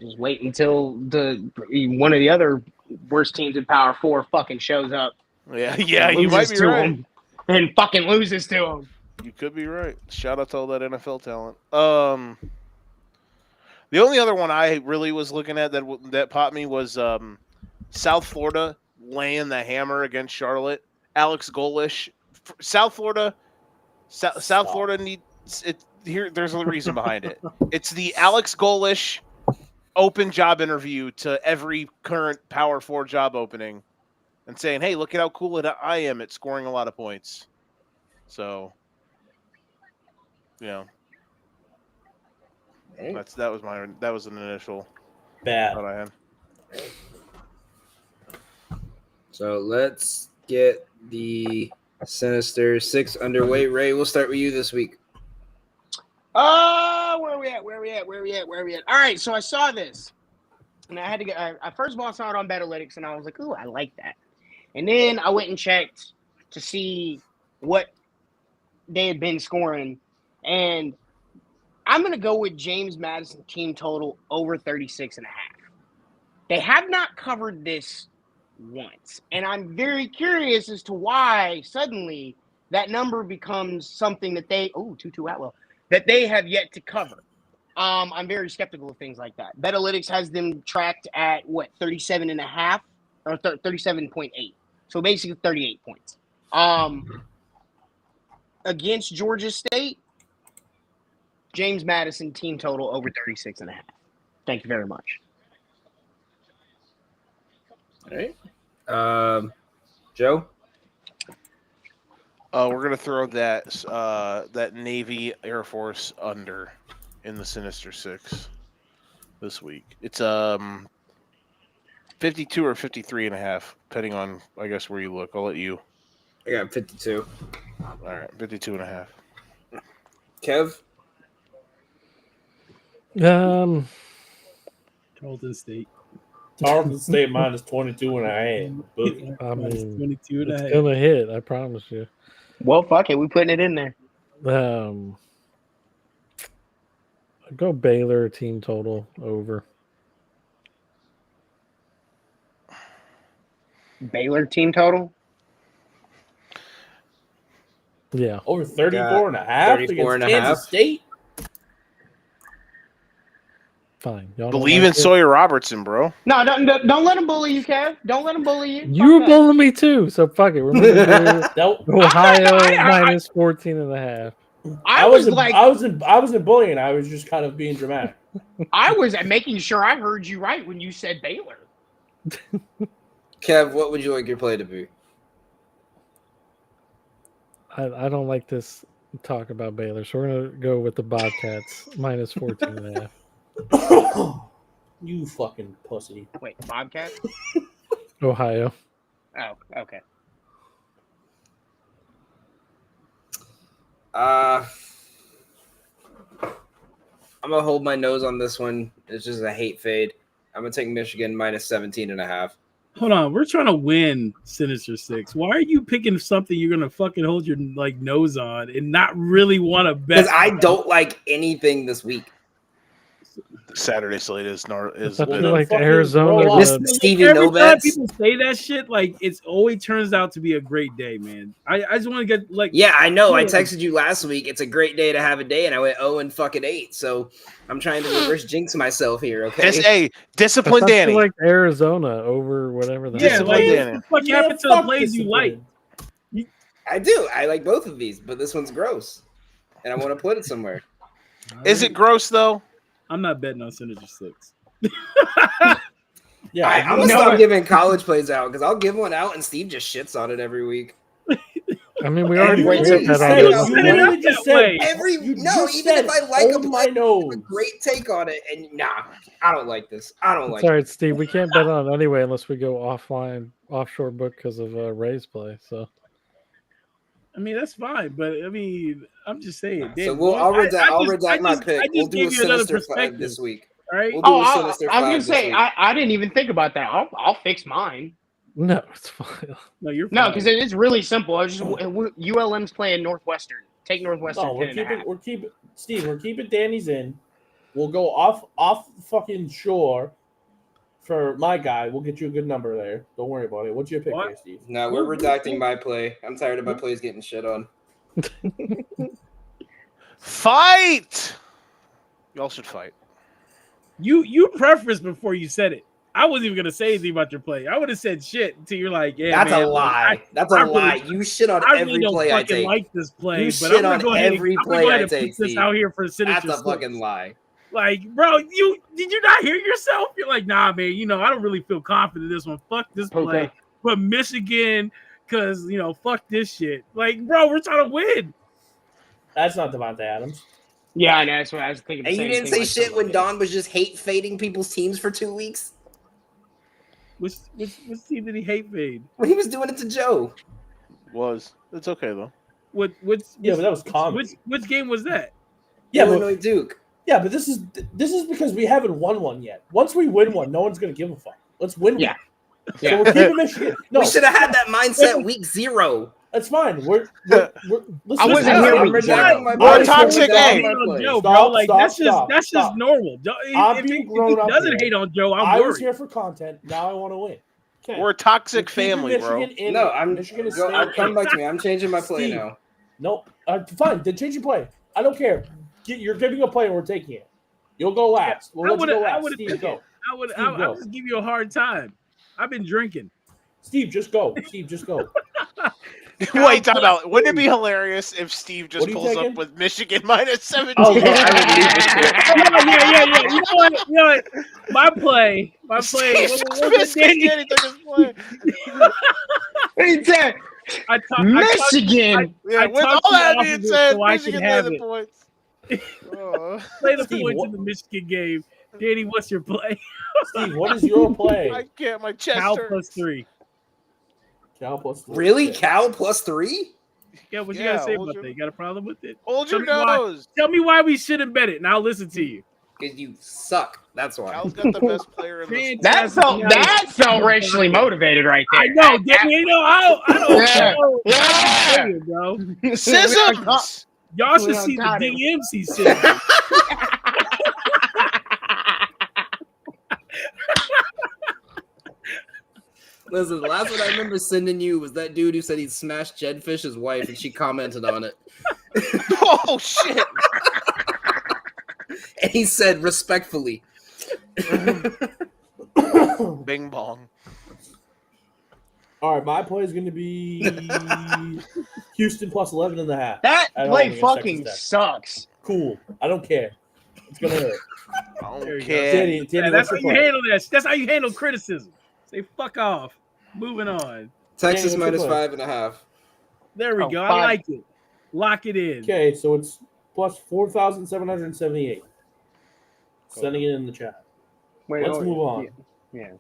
Just wait until one of the other worst teams in Power 4 fucking shows up. Yeah, you might be right. Them and fucking loses to them. You could be right. Shout out to all that NFL talent. The only other one I really was looking at that popped me was South Florida laying the hammer against Charlotte. Alex Golish, South Florida needs it. Here, there's a reason behind it. It's the Alex Golish open job interview to every current Power 4 job opening, and saying, "Hey, look at how cool I am at scoring a lot of points." So, that was an initial Bad. thought I had. So let's get the Sinister 6 underway. Ray, we'll start with you this week. Where are we at? All right, so I saw this, and I had to get. I first of all saw it on Betalytics, and I was like, "Ooh, I like that." And then I went and checked to see what they had been scoring, and I'm going to go with James Madison team total over 36.5. They have not covered this once, and I'm very curious as to why suddenly that number becomes something that they 2-2 Atwell that they have yet to cover. I'm very skeptical of things like that. Betalytics has them tracked at 37.5 or 37.8, so basically 38 points. Against Georgia State, James Madison team total over 36.5. Thank you very much. All right. Joe? We're going to throw that Navy Air Force under in the Sinister 6 this week. It's 52 or 53.5, depending on, I guess, where you look. I'll let you. I got 52. All right, 52.5. Kev? Tarleton State. Tarleton State minus 22.5. I mean, 22 and a it's half. gonna hit. I promise you. Well, fuck it. We putting it in there. I'll go Baylor team total over. Baylor team total? Yeah. Over 34.5 against Kansas State? Fine. Y'all Believe in Sawyer Robertson, bro. No, don't let him bully you, Kev. Don't let him bully you. You were bullying me too, so fuck it. We're moving to Nope. Ohio minus 14.5. I wasn't bullying. I was just kind of being dramatic. I was making sure I heard you right when you said Baylor. Kev, what would you like your play to be? I don't like this talk about Baylor, so we're gonna go with the Bobcats minus 14.5. You fucking pussy. Wait, Bobcat? Ohio. Oh, okay. I'm gonna hold my nose on this one. It's just a hate fade. I'm gonna take Michigan minus 17.5. Hold on, we're trying to win Sinister 6. Why are you picking something you're gonna fucking hold your nose on and not really want to bet? Because I don't like anything this week. The Saturday slate is like Arizona. Stevie every time Novets. people say that shit, like it always turns out to be a great day, man. I just want to get like. Yeah, I know. I texted you last week. It's a great day to have a day, and I went 0-8. So I'm trying to reverse jinx myself here. Okay. Discipline Danny. Like Arizona over whatever the Yeah, like Danny. what happened to the plays you like? I do. I like both of these, but this one's gross, and I want to put it somewhere. Is it gross though? I'm not betting on Sinister 6. Yeah, I'm gonna stop giving college plays out because I'll give one out and Steve just shits on it every week. I mean, we already Every- said that I know. already. You literally just that said way. Even said, if I like "Hold a my play, I nose." have a great take on it, and I don't like this. I don't It's like all it. right, Steve. We can't bet on it anyway unless we go offshore book because of Ray's play. So I mean, that's fine, but I mean, I'm just saying. So I'll redact my pick. We'll do a Sinister 5 this week. All right. We'll do a I Sinister was 5 gonna this say week. I didn't even think about that. I'll fix mine. no, it's fine. No, you're No, fine. because it's really simple. I just ULM's playing Northwestern. Take Northwestern. No, we're 10.5. keeping Steve. We're keeping Danny's in. We'll go off fucking shore for my guy. We'll get you a good number there. Don't worry about it. What's your pick there, Steve? No, we're redacting my play. I'm tired of my plays getting shit on. Fight! Y'all should fight. You preferenced before you said it. I wasn't even gonna say anything about your play. I would have said shit until you're like, yeah, That's man, a lie. That's a lie. You shit on I every really don't play I fucking take. like this play, You but shit I'm gonna on go ahead every and, play I put take, this Steve. out here for Signature That's a Six. fucking lie. Like, bro, did you not hear yourself? You're like, nah, man. I don't really feel confident in this one. Fuck this play. But Michigan, because fuck this shit. Like, bro, we're trying to win. That's not Devontae Adams. Yeah, I know. That's what I was thinking. And you didn't say shit when Don was just hate fading people's teams for 2 weeks? Which team did he hate fade? When he was doing it to Joe. It's okay though. But that was common. Which game was that? Yeah, Illinois Duke. Yeah, but this is because we haven't won one yet. Once we win one, no one's gonna give a fuck. Let's win one. So we're keeping Michigan. No, we should have had that mindset week 0. That's fine. We're I wasn't here week 0. We're toxic. Joe, bro. Like that's just normal. If he doesn't hate on Joe, I was here for content. Now I want to win. Okay. We're a toxic family, bro. No, Michigan is come back to me. I'm changing my play now. Nope. Fine. Then change your play. I don't care. You're giving a play and we're taking it. You'll go last. We'll let you go last. Steve, go. I would just give you a hard time. I've been drinking. Steve, just go. Steve, just go. Wait, time out. Wouldn't it be hilarious if Steve just pulls up with Michigan minus 17? Oh, yeah, I would leave Michigan. Yeah. You know what? My play. Danny took his play. Michigan. With all that being said, Michigan has the points. Play the points in the Michigan game. Danny, what's your play? Steve, what is your play? I can't. My chest Cal hurts. +3. Cal +3. Really? Cal +3? Yeah, what you gotta say about that? You got a problem with it? Hold your nose. Tell me why we shouldn't bet it, and I'll listen to you. Because you suck. That's why. Cal's got the best player in this. That felt racially motivated right there. I know, Danny. I don't. Yeah. Bro. Scissors. Y'all should see the DMC scissors. Listen, the last one I remember sending you was that dude who said he'd smashed Jed Fish's wife, and she commented on it. Oh, shit. And he said, respectfully. Bing bong. All right, my play is going to be Houston +11.5. That play fucking sucks. Cool. I don't care. It's going to hurt. I don't care. Danny, that's how you handle that. That's how you handle criticism. Say fuck off. Moving on. Texas minus 5.5. There we go. I like it. Lock it in. Okay, so it's plus 4,778. Sending it in the chat. Let's move on. Yeah.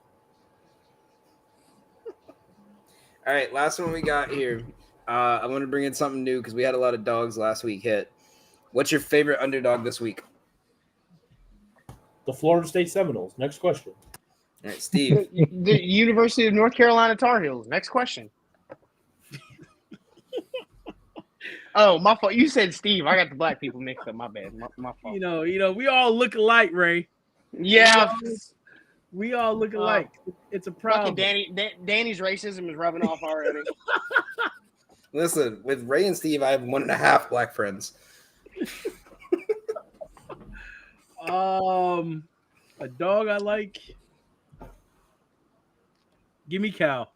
All right, last one we got here. I want to bring in something new because we had a lot of dogs last week hit. What's your favorite underdog this week? The Florida State Seminoles. Next question. All right, Steve. The University of North Carolina Tar Heels. Next question. Oh, my fault. You said Steve. I got the black people mixed up. My bad. My fault. We all look alike, Ray. Yeah. We all look alike. It's a problem. Danny's racism is rubbing off already. Listen, with Ray and Steve, I have 1.5 black friends. A dog I like. Give me Cal.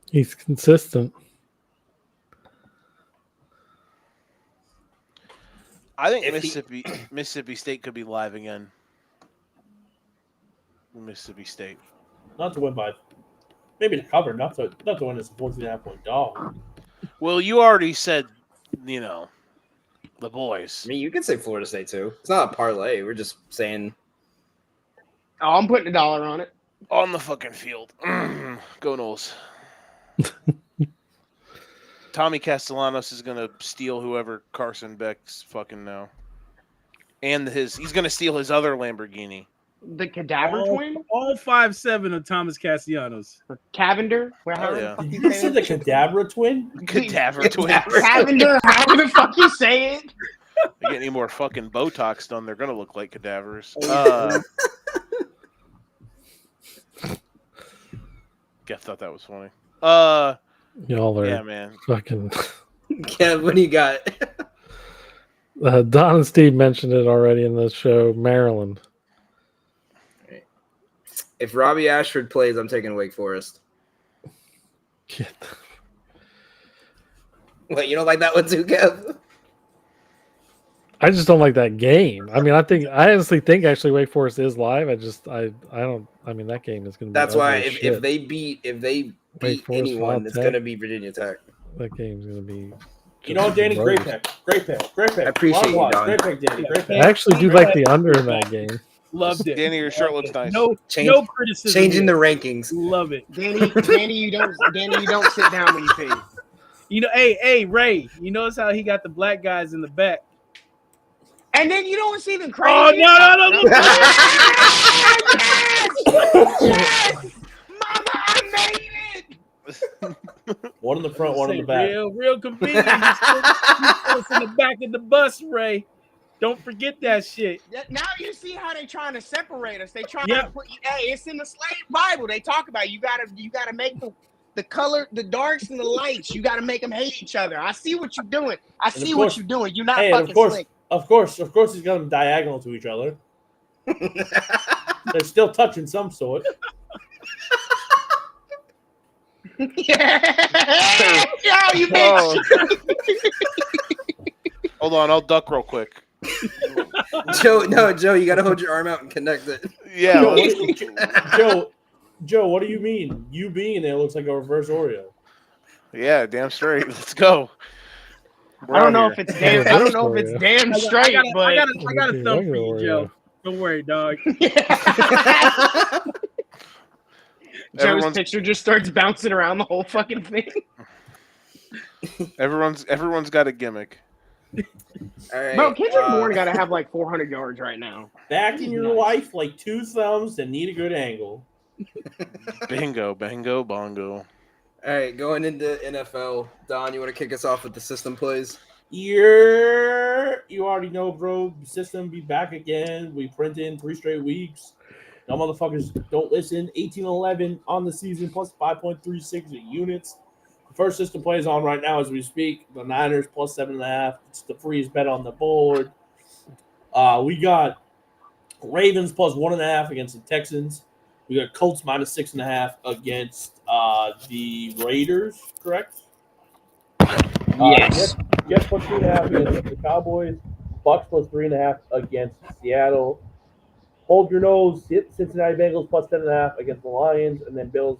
He's consistent. I think Mississippi State could be live again. Mississippi State. Not to win by, maybe to cover, not to win as a 14.5-point dog. Well, you already said, the boys. I mean, you could say Florida State too. It's not a parlay. We're just saying. Oh, I'm putting $1 on it. On the fucking field. Go Noles. Tommy Castellanos is going to steal whoever Carson Beck's fucking now. And he's going to steal his other Lamborghini. The Cadaver Twin? All 5'7" of Thomas Castellanos. Cavender? You said the Cadaver Twin? Cadaver Twin. Cavender? How the fuck you say it? They get any more fucking Botox done, they're going to look like cadavers. Jeff thought that was funny. Y'all are yeah, man. fucking. Kev, what do you got? Don and Steve mentioned it already in the show. Maryland. If Robbie Ashford plays, I'm taking Wake Forest. Get the- Wait, you don't like that one too, Kev? I just don't like that game. I mean, I honestly think actually Wake Forest is live. I don't. I mean, that game is going to be. That's why ugly as if shit. they beat Wake Forest, anyone, Wild it's Tech. going to be Virginia Tech. That game's going to be. You know what, Danny? Great gross. pick. Great pick. Great pick. I appreciate you, Long Don. Great pick, Danny. Great I pick. actually do like the under in that game. Loved it. Danny, your shirt looks nice. No Change- criticism. Changing the here. rankings. Love it. Danny, you don't sit down when you pee. You know, hey, Ray. You notice how he got the black guys in the back? And then you know what's even Oh crazier? no! Yes! Mama, I made it! One in the front, one in the back. Real convenient. You put us in the back of the bus, Ray. Don't forget that shit. Now you see how they trying to separate us. They trying Yep. to put. Hey, it's in the slave Bible. They talk about you gotta make the color, the darks and the lights. You gotta make them hate each other. I see what you're doing. I And see of what course- you're doing. You're not Hey, and fucking slick. of course, he's got them diagonal to each other. They're still touching some sort. Yeah. Yo, you Oh. bitch. Hold on, I'll duck real quick. Joe, you got to hold your arm out and connect it. Yeah, Joe, let's- Joe, what do you mean? You being there looks like a reverse Oreo. yeah, damn straight. Let's go. I don't know if it's damn. I don't know if it's damn I straight, got but a thumb for you, Joe. Don't worry, dog. Joe's Everyone's- picture just starts bouncing around the whole fucking thing. Everyone's got a gimmick. All right. Bro, Kendrick Bourne got to have like 400 yards right now. Back in your Nice. life like two thumbs that need a good angle. Bingo, bango, bongo. All right, going into NFL. Don, you want to kick us off with the system plays? You already know, bro. The system be back again. We print in 3 straight weeks. No motherfuckers don't listen. 18-11 on the season plus 5.36 units. The first system play is on right now as we speak. The Niners plus 7.5. It's the freest bet on the board. We got Ravens plus 1.5 against the Texans. We got Colts minus 6.5 against the Raiders, correct? Yes. Jets plus 2.5 against the Cowboys. Bucks plus 3.5 against Seattle. Hold your nose. Hit Cincinnati Bengals plus 10.5 against the Lions, and then Bills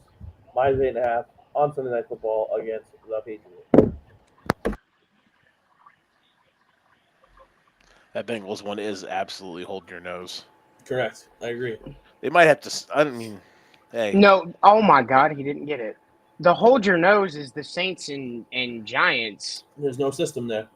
minus 8.5 on Sunday Night Football against the Patriots. That Bengals one is absolutely hold your nose. Correct. I agree. They might have to. I mean, hey. No. Oh my God, he didn't get it. The hold your nose is the Saints and Giants. There's no system there.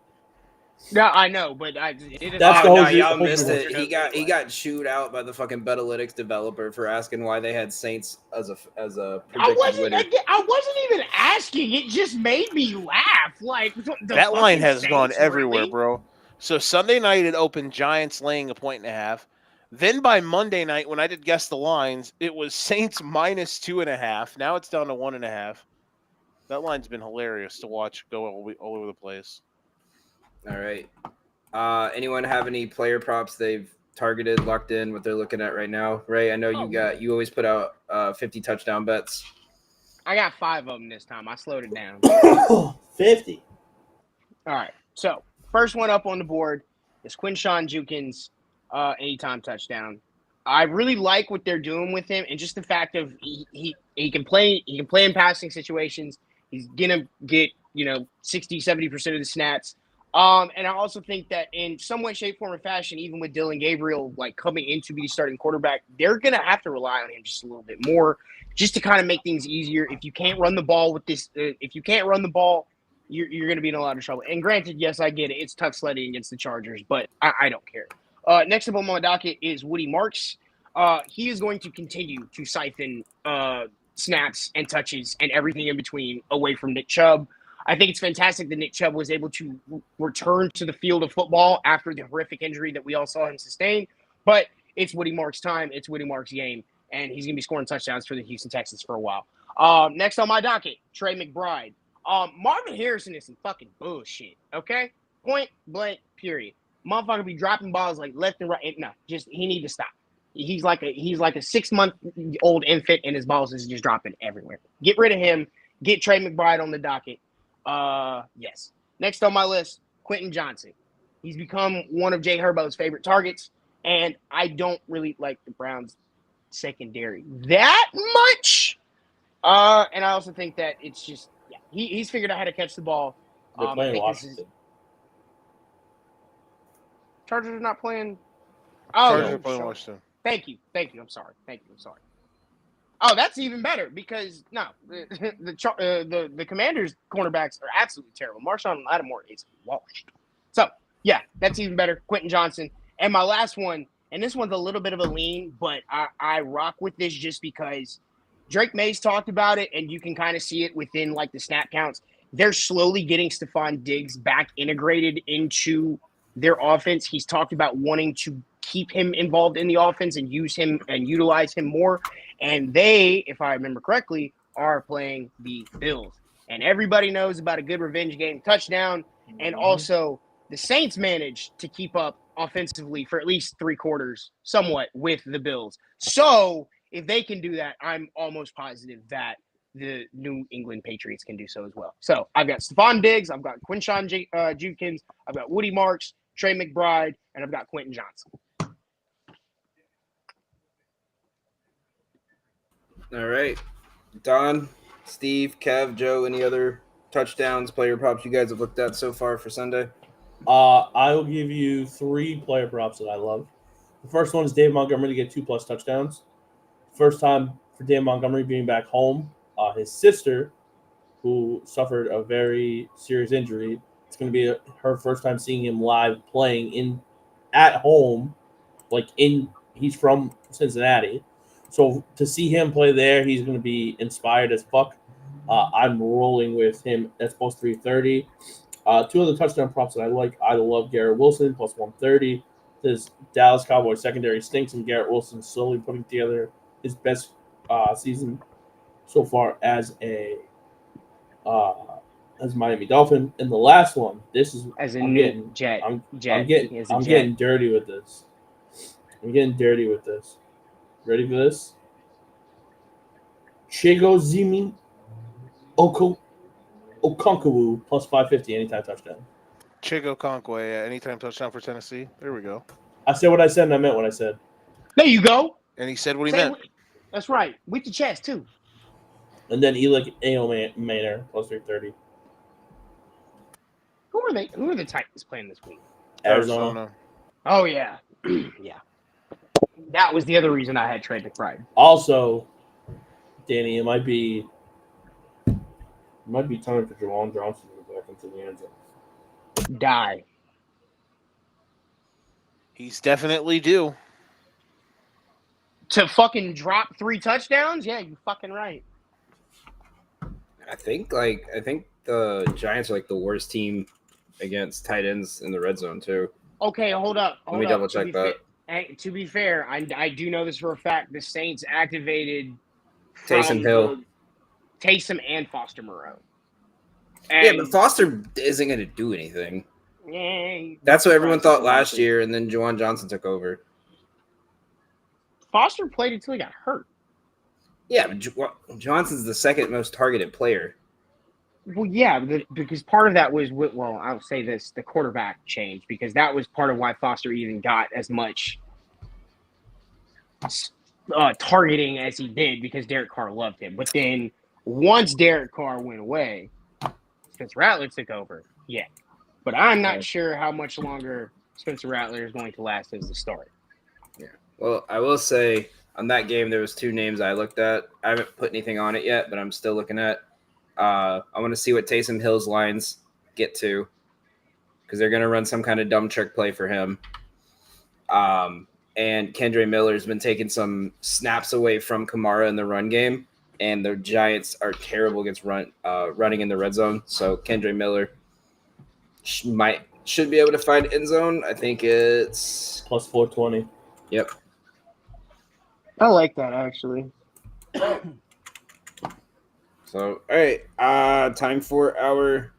No, I know, but That's the Oh, whole no, y'all whole missed rule. it. He got chewed out by the fucking Betalytics developer for asking why they had Saints as a predicted winner. I wasn't even asking. It just made me laugh. Like That line has Saints, gone everywhere, really? bro. So Sunday night it opened Giants laying 1.5. Then by Monday night, when I did guess the lines, it was Saints minus 2.5. Now it's down to 1.5. That line's been hilarious to watch go all over the place. All right. Anyone have any player props they've targeted, locked in, what they're looking at right now? Ray, I know you always put out 50 touchdown bets. I got 5 of them this time. I slowed it down. 50. All right. So first one up on the board is Quinshawn Judkins, anytime touchdown. I really like what they're doing with him, and just the fact of he can play in passing situations. He's gonna get 60-70% of the snaps. And I also think that in some way, shape, form, or fashion, even with Dylan Gabriel like coming in to be starting quarterback, they're gonna have to rely on him just a little bit more, just to kind of make things easier. If you can't run the ball with this, you're going to be in a lot of trouble. And granted, yes, I get it. It's tough sledding against the Chargers, but I don't care. Next up on my docket is Woody Marks. He is going to continue to siphon snaps and touches and everything in between away from Nick Chubb. I think it's fantastic that Nick Chubb was able to return to the field of football after the horrific injury that we all saw him sustain. But it's Woody Marks' time. It's Woody Marks' game. And he's going to be scoring touchdowns for the Houston Texans for a while. Next on my docket, Trey McBride. Marvin Harrison is some fucking bullshit, okay? Point blank, period. Motherfucker be dropping balls like left and right. No, just he need to stop. He's like a 6-month-old infant, and his balls is just dropping everywhere. Get rid of him. Get Trey McBride on the docket. Yes. Next on my list, Quentin Johnson. He's become one of Jay Herbo's favorite targets, and I don't really like the Browns' secondary that much. And I also think that it's just he's figured out how to catch the ball. They're playing Washington. Chargers are not playing. Chargers are playing Washington. Thank you. I'm sorry. Oh, that's even better because the Commanders' cornerbacks are absolutely terrible. Marshawn Lattimore is washed. So yeah, that's even better. Quentin Johnson, and my last one, and this one's a little bit of a lean, but I rock with this just because Drake Mays talked about it, and you can kind of see it within like the snap counts. They're slowly getting Stephon Diggs back integrated into their offense. He's talked about wanting to keep him involved in the offense and use him and utilize him more. And they, if I remember correctly, are playing the Bills. And everybody knows about a good revenge game touchdown. And also the Saints managed to keep up offensively for at least 3 quarters somewhat with the Bills. So if they can do that, I'm almost positive that the New England Patriots can do so as well. So I've got Stephon Diggs, I've got Quinshawn Judkins, I've got Woody Marks, Trey McBride, and I've got Quentin Johnson. All right. Don, Steve, Kev, Joe, any other touchdowns, player props you guys have looked at so far for Sunday? I will give you 3 player props that I love. The first one is Dave Montgomery to get 2+ touchdowns. First time for Dave Montgomery being back home. His sister, who suffered a very serious injury, it's going to be her first time seeing him live playing at home. He's from Cincinnati. So to see him play there, he's going to be inspired as fuck. I'm rolling with him. That's plus 330. 2 other touchdown props that I like. I love Garrett Wilson, plus 130. This Dallas Cowboys secondary stinks, and Garrett Wilson slowly putting together his best season so far as Miami Dolphin. And the last one, this is I'm getting dirty with this. Ready for this? Chigozimi Okonkwo plus 550 anytime touchdown. Chigo Okonkwo, anytime touchdown for Tennessee. There we go. I said what I said, and I meant what I said. There you go. And he said what he meant. That's right. With the chest, too. And then Eli Manor plus 330. Who are the Titans playing this week? Arizona. Oh, yeah. Yeah. That was the other reason I had Trey McBride. Also, Danny, it might be time for Jawan Johnson to go back into the end zone. Die. He's definitely due. To fucking drop 3 touchdowns? Yeah, you fucking right. I think the Giants are like the worst team against tight ends in the red zone too. Okay, hold up. Let me double check that. To be fair, I do know this for a fact. The Saints activated Taysom Hill, Taysom, and Foster Moreau. Yeah, but Foster isn't going to do anything. Yeah, that's what everyone thought last year, and then Juwan Johnson took over. Foster played until he got hurt. Yeah, but Johnson's the second most targeted player. Well, yeah, because part of that was, I'll say this, the quarterback change, because that was part of why Foster even got as much targeting as he did, because Derek Carr loved him. But then once Derek Carr went away, Spencer Rattler took over. Yeah. But I'm not sure how much longer Spencer Rattler is going to last as the starter. Yeah. Well, I will say on that game, there was 2 names I looked at. I haven't put anything on it yet, but I'm still looking at. I want to see what Taysom Hill's lines get to, because they're going to run some kind of dumb trick play for him. And Kendre Miller's been taking some snaps away from Kamara in the run game, and the Giants are terrible against running in the red zone. So Kendre Miller should be able to find end zone. I think it's plus 420. Yep. I like that, actually. So, all right, time for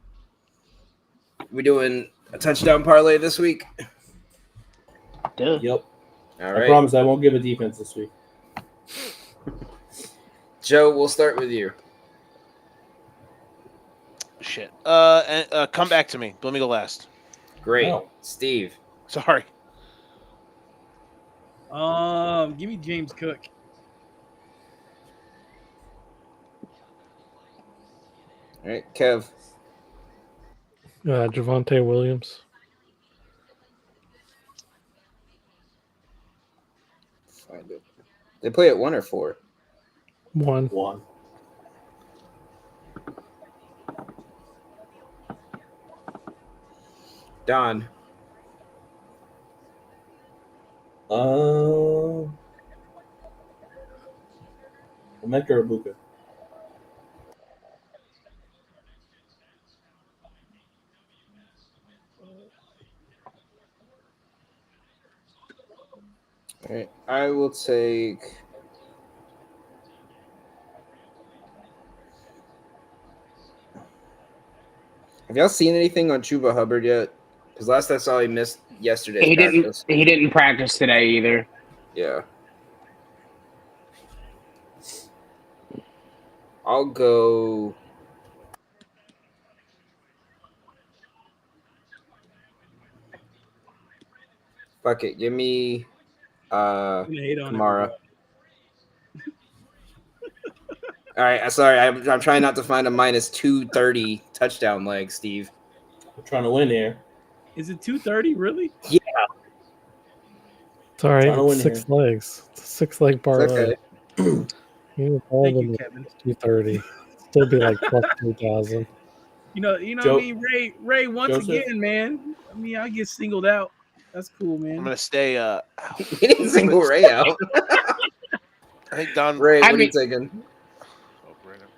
we doing a touchdown parlay this week? Duh. Yep. All I right, promise I won't give a defense this week. Joe, we'll start with you. Shit. Come back to me. Let me go last. Great, No. Steve. Sorry. Give me James Cook. All right, Kev. Javonte Williams. Find it. They play at 1 or 4. 1. Don. Emeka Ibuka. All right, I will take. Have y'all seen anything on Chuba Hubbard yet? Because last I saw, he missed yesterday's practice. He didn't practice today either. Yeah. I'll go. Fuck it. Give me I'm gonna hate on Kamara. everybody. All right. Sorry. I'm trying not to find a minus 230 touchdown leg, Steve. I'm trying to win here. Is it 230 really? Yeah. It's all right. Trying to win It's 6 here. legs. It's a 6-leg parlay. Okay. You all Thank them you, Kevin. 230. Still be like plus 3,000. You know Joe- what I mean? Ray, once Joseph? again, man. I mean, I get singled out. That's cool, man. I'm gonna stay. He didn't single Ray out. I think Don. Ray, I what are mean- you taking? Oh, Brandon.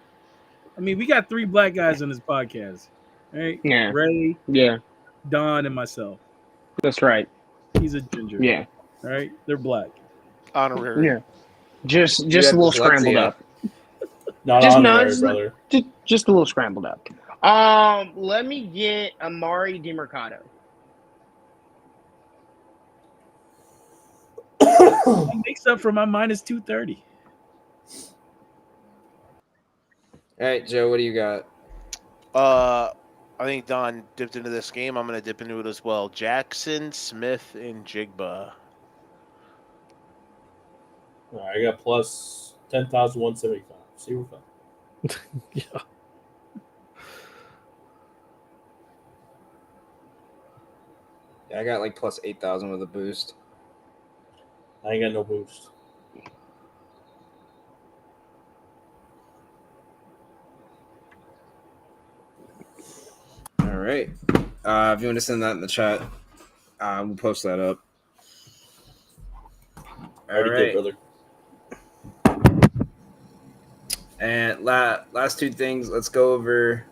I mean, we got 3 black guys on this podcast, right? Yeah. Ray, Yeah, Don, and myself. that's right. He's a ginger. Yeah. All right, they're black. Honorary. Yeah. Just You a had little dyslexia. scrambled up. Not Just honorary, nuts. brother. Just a little scrambled up. Let me get Amari DeMercado. That makes up for my minus 230. All right, Joe, what do you got? I think Don dipped into this game. I'm gonna dip into it as well. Jackson, Smith, and Jigba. All right, I got plus 10,175. See what's up. Yeah. Yeah, I got like plus 8,000 with a boost. I ain't got no boost. All right. If you want to send that in the chat, we'll post that up. All Already right. did, brother. And last 2 things. Let's go over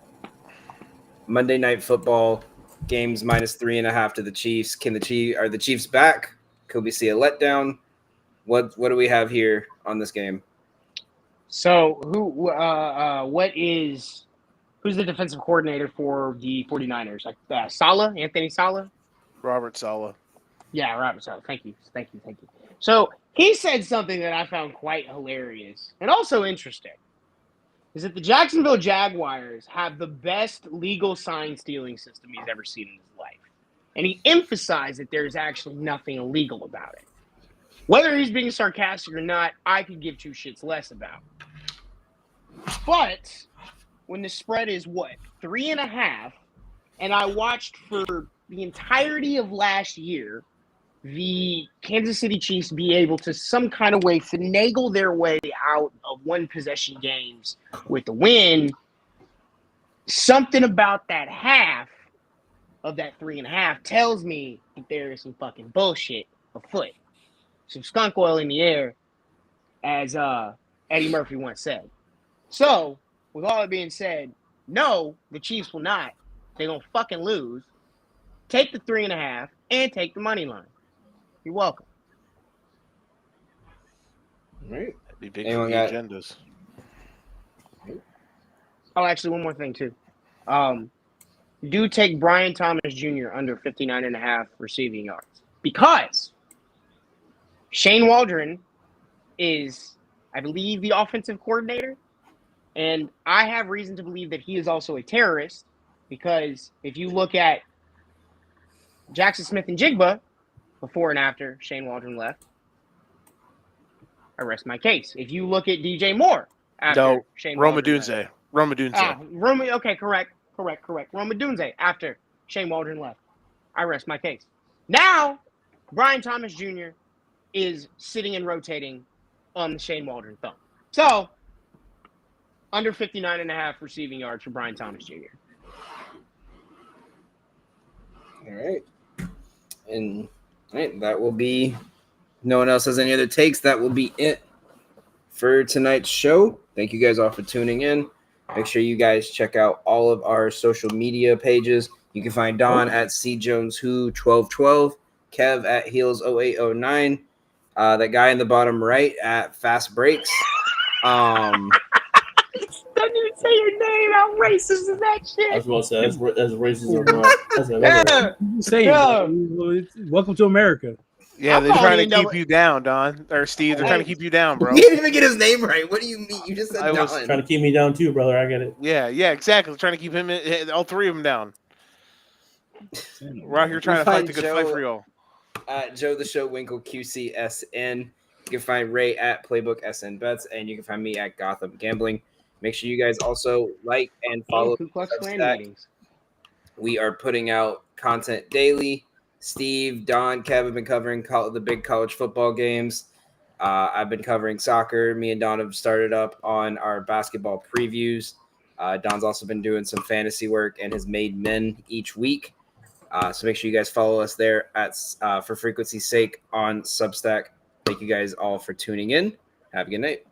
Monday Night Football games minus 3.5 to the Chiefs. Are the Chiefs back? Could we see a letdown? What do we have here on this game? So who's the defensive coordinator for the 49ers? Like Anthony Saleh? Robert Saleh. Yeah, Robert Saleh. Thank you. So he said something that I found quite hilarious and also interesting. Is that the Jacksonville Jaguars have the best legal sign stealing system he's ever seen in his life. And he emphasized that there's actually nothing illegal about it. Whether he's being sarcastic or not, I could give 2 shits less about. But when the spread is 3.5, and I watched for the entirety of last year the Kansas City Chiefs be able to some kind of way finagle their way out of 1-possession games with the win, something about that half of that 3.5 tells me that there is some fucking bullshit afoot. Some skunk oil in the air, as Eddie Murphy once said. So, with all that being said, no, the Chiefs will not. They're going to fucking lose. Take the 3.5 and take the money line. You're welcome. All right. That'd be big Anyone for got- the agendas. Oh, actually, one more thing, too. Do take Brian Thomas Jr. under 59.5 receiving yards. Because Shane Waldron is, I believe, the offensive coordinator. And I have reason to believe that he is also a terrorist because if you look at Jackson Smith and Jigba before and after Shane Waldron left, I rest my case. If you look at DJ Moore after Shane Roma Waldron left. Dunze. Roma Dunze. Okay, correct. Roma Dunze after Shane Waldron left. I rest my case. Now, Brian Thomas Jr. is sitting and rotating on the Shane Waldron thumb. So, under 59.5 receiving yards for Brian Thomas Jr. All right. And all right, that will be, no one else has any other takes. That will be it for tonight's show. Thank you guys all for tuning in. Make sure you guys check out all of our social media pages. You can find Don at CJonesWho1212, Kev at Heels0809, that guy in the bottom right at Fast Breaks. Don't even say your name. How racist is that shit? I was going to say, that's racism. That's Saying, welcome to America. Yeah, I'm they're trying to calling keep you down, Don. Or Steve, they're trying to keep you down, bro. You didn't even get his name right. What do you mean? You just said I was Don. trying to keep me down too, brother. I get it. Yeah, exactly. They're trying to keep him, all three of them down. We're out here trying to fight the good fight for y'all. Joe the Show Winkle QCSN. You can find Ray at Playbook SN Bets, and you can find me at Gotham Gambling. Make sure you guys also like and follow Ku Klux Klan Substack. meetings. We are putting out content daily. Steve, Don, Kev have been covering the big college football games. I've been covering soccer. Me and Don have started up on our basketball previews. Don's also been doing some fantasy work and has made men each week. So make sure you guys follow us there at for frequency's sake on Substack. Thank you guys all for tuning in. Have a good night.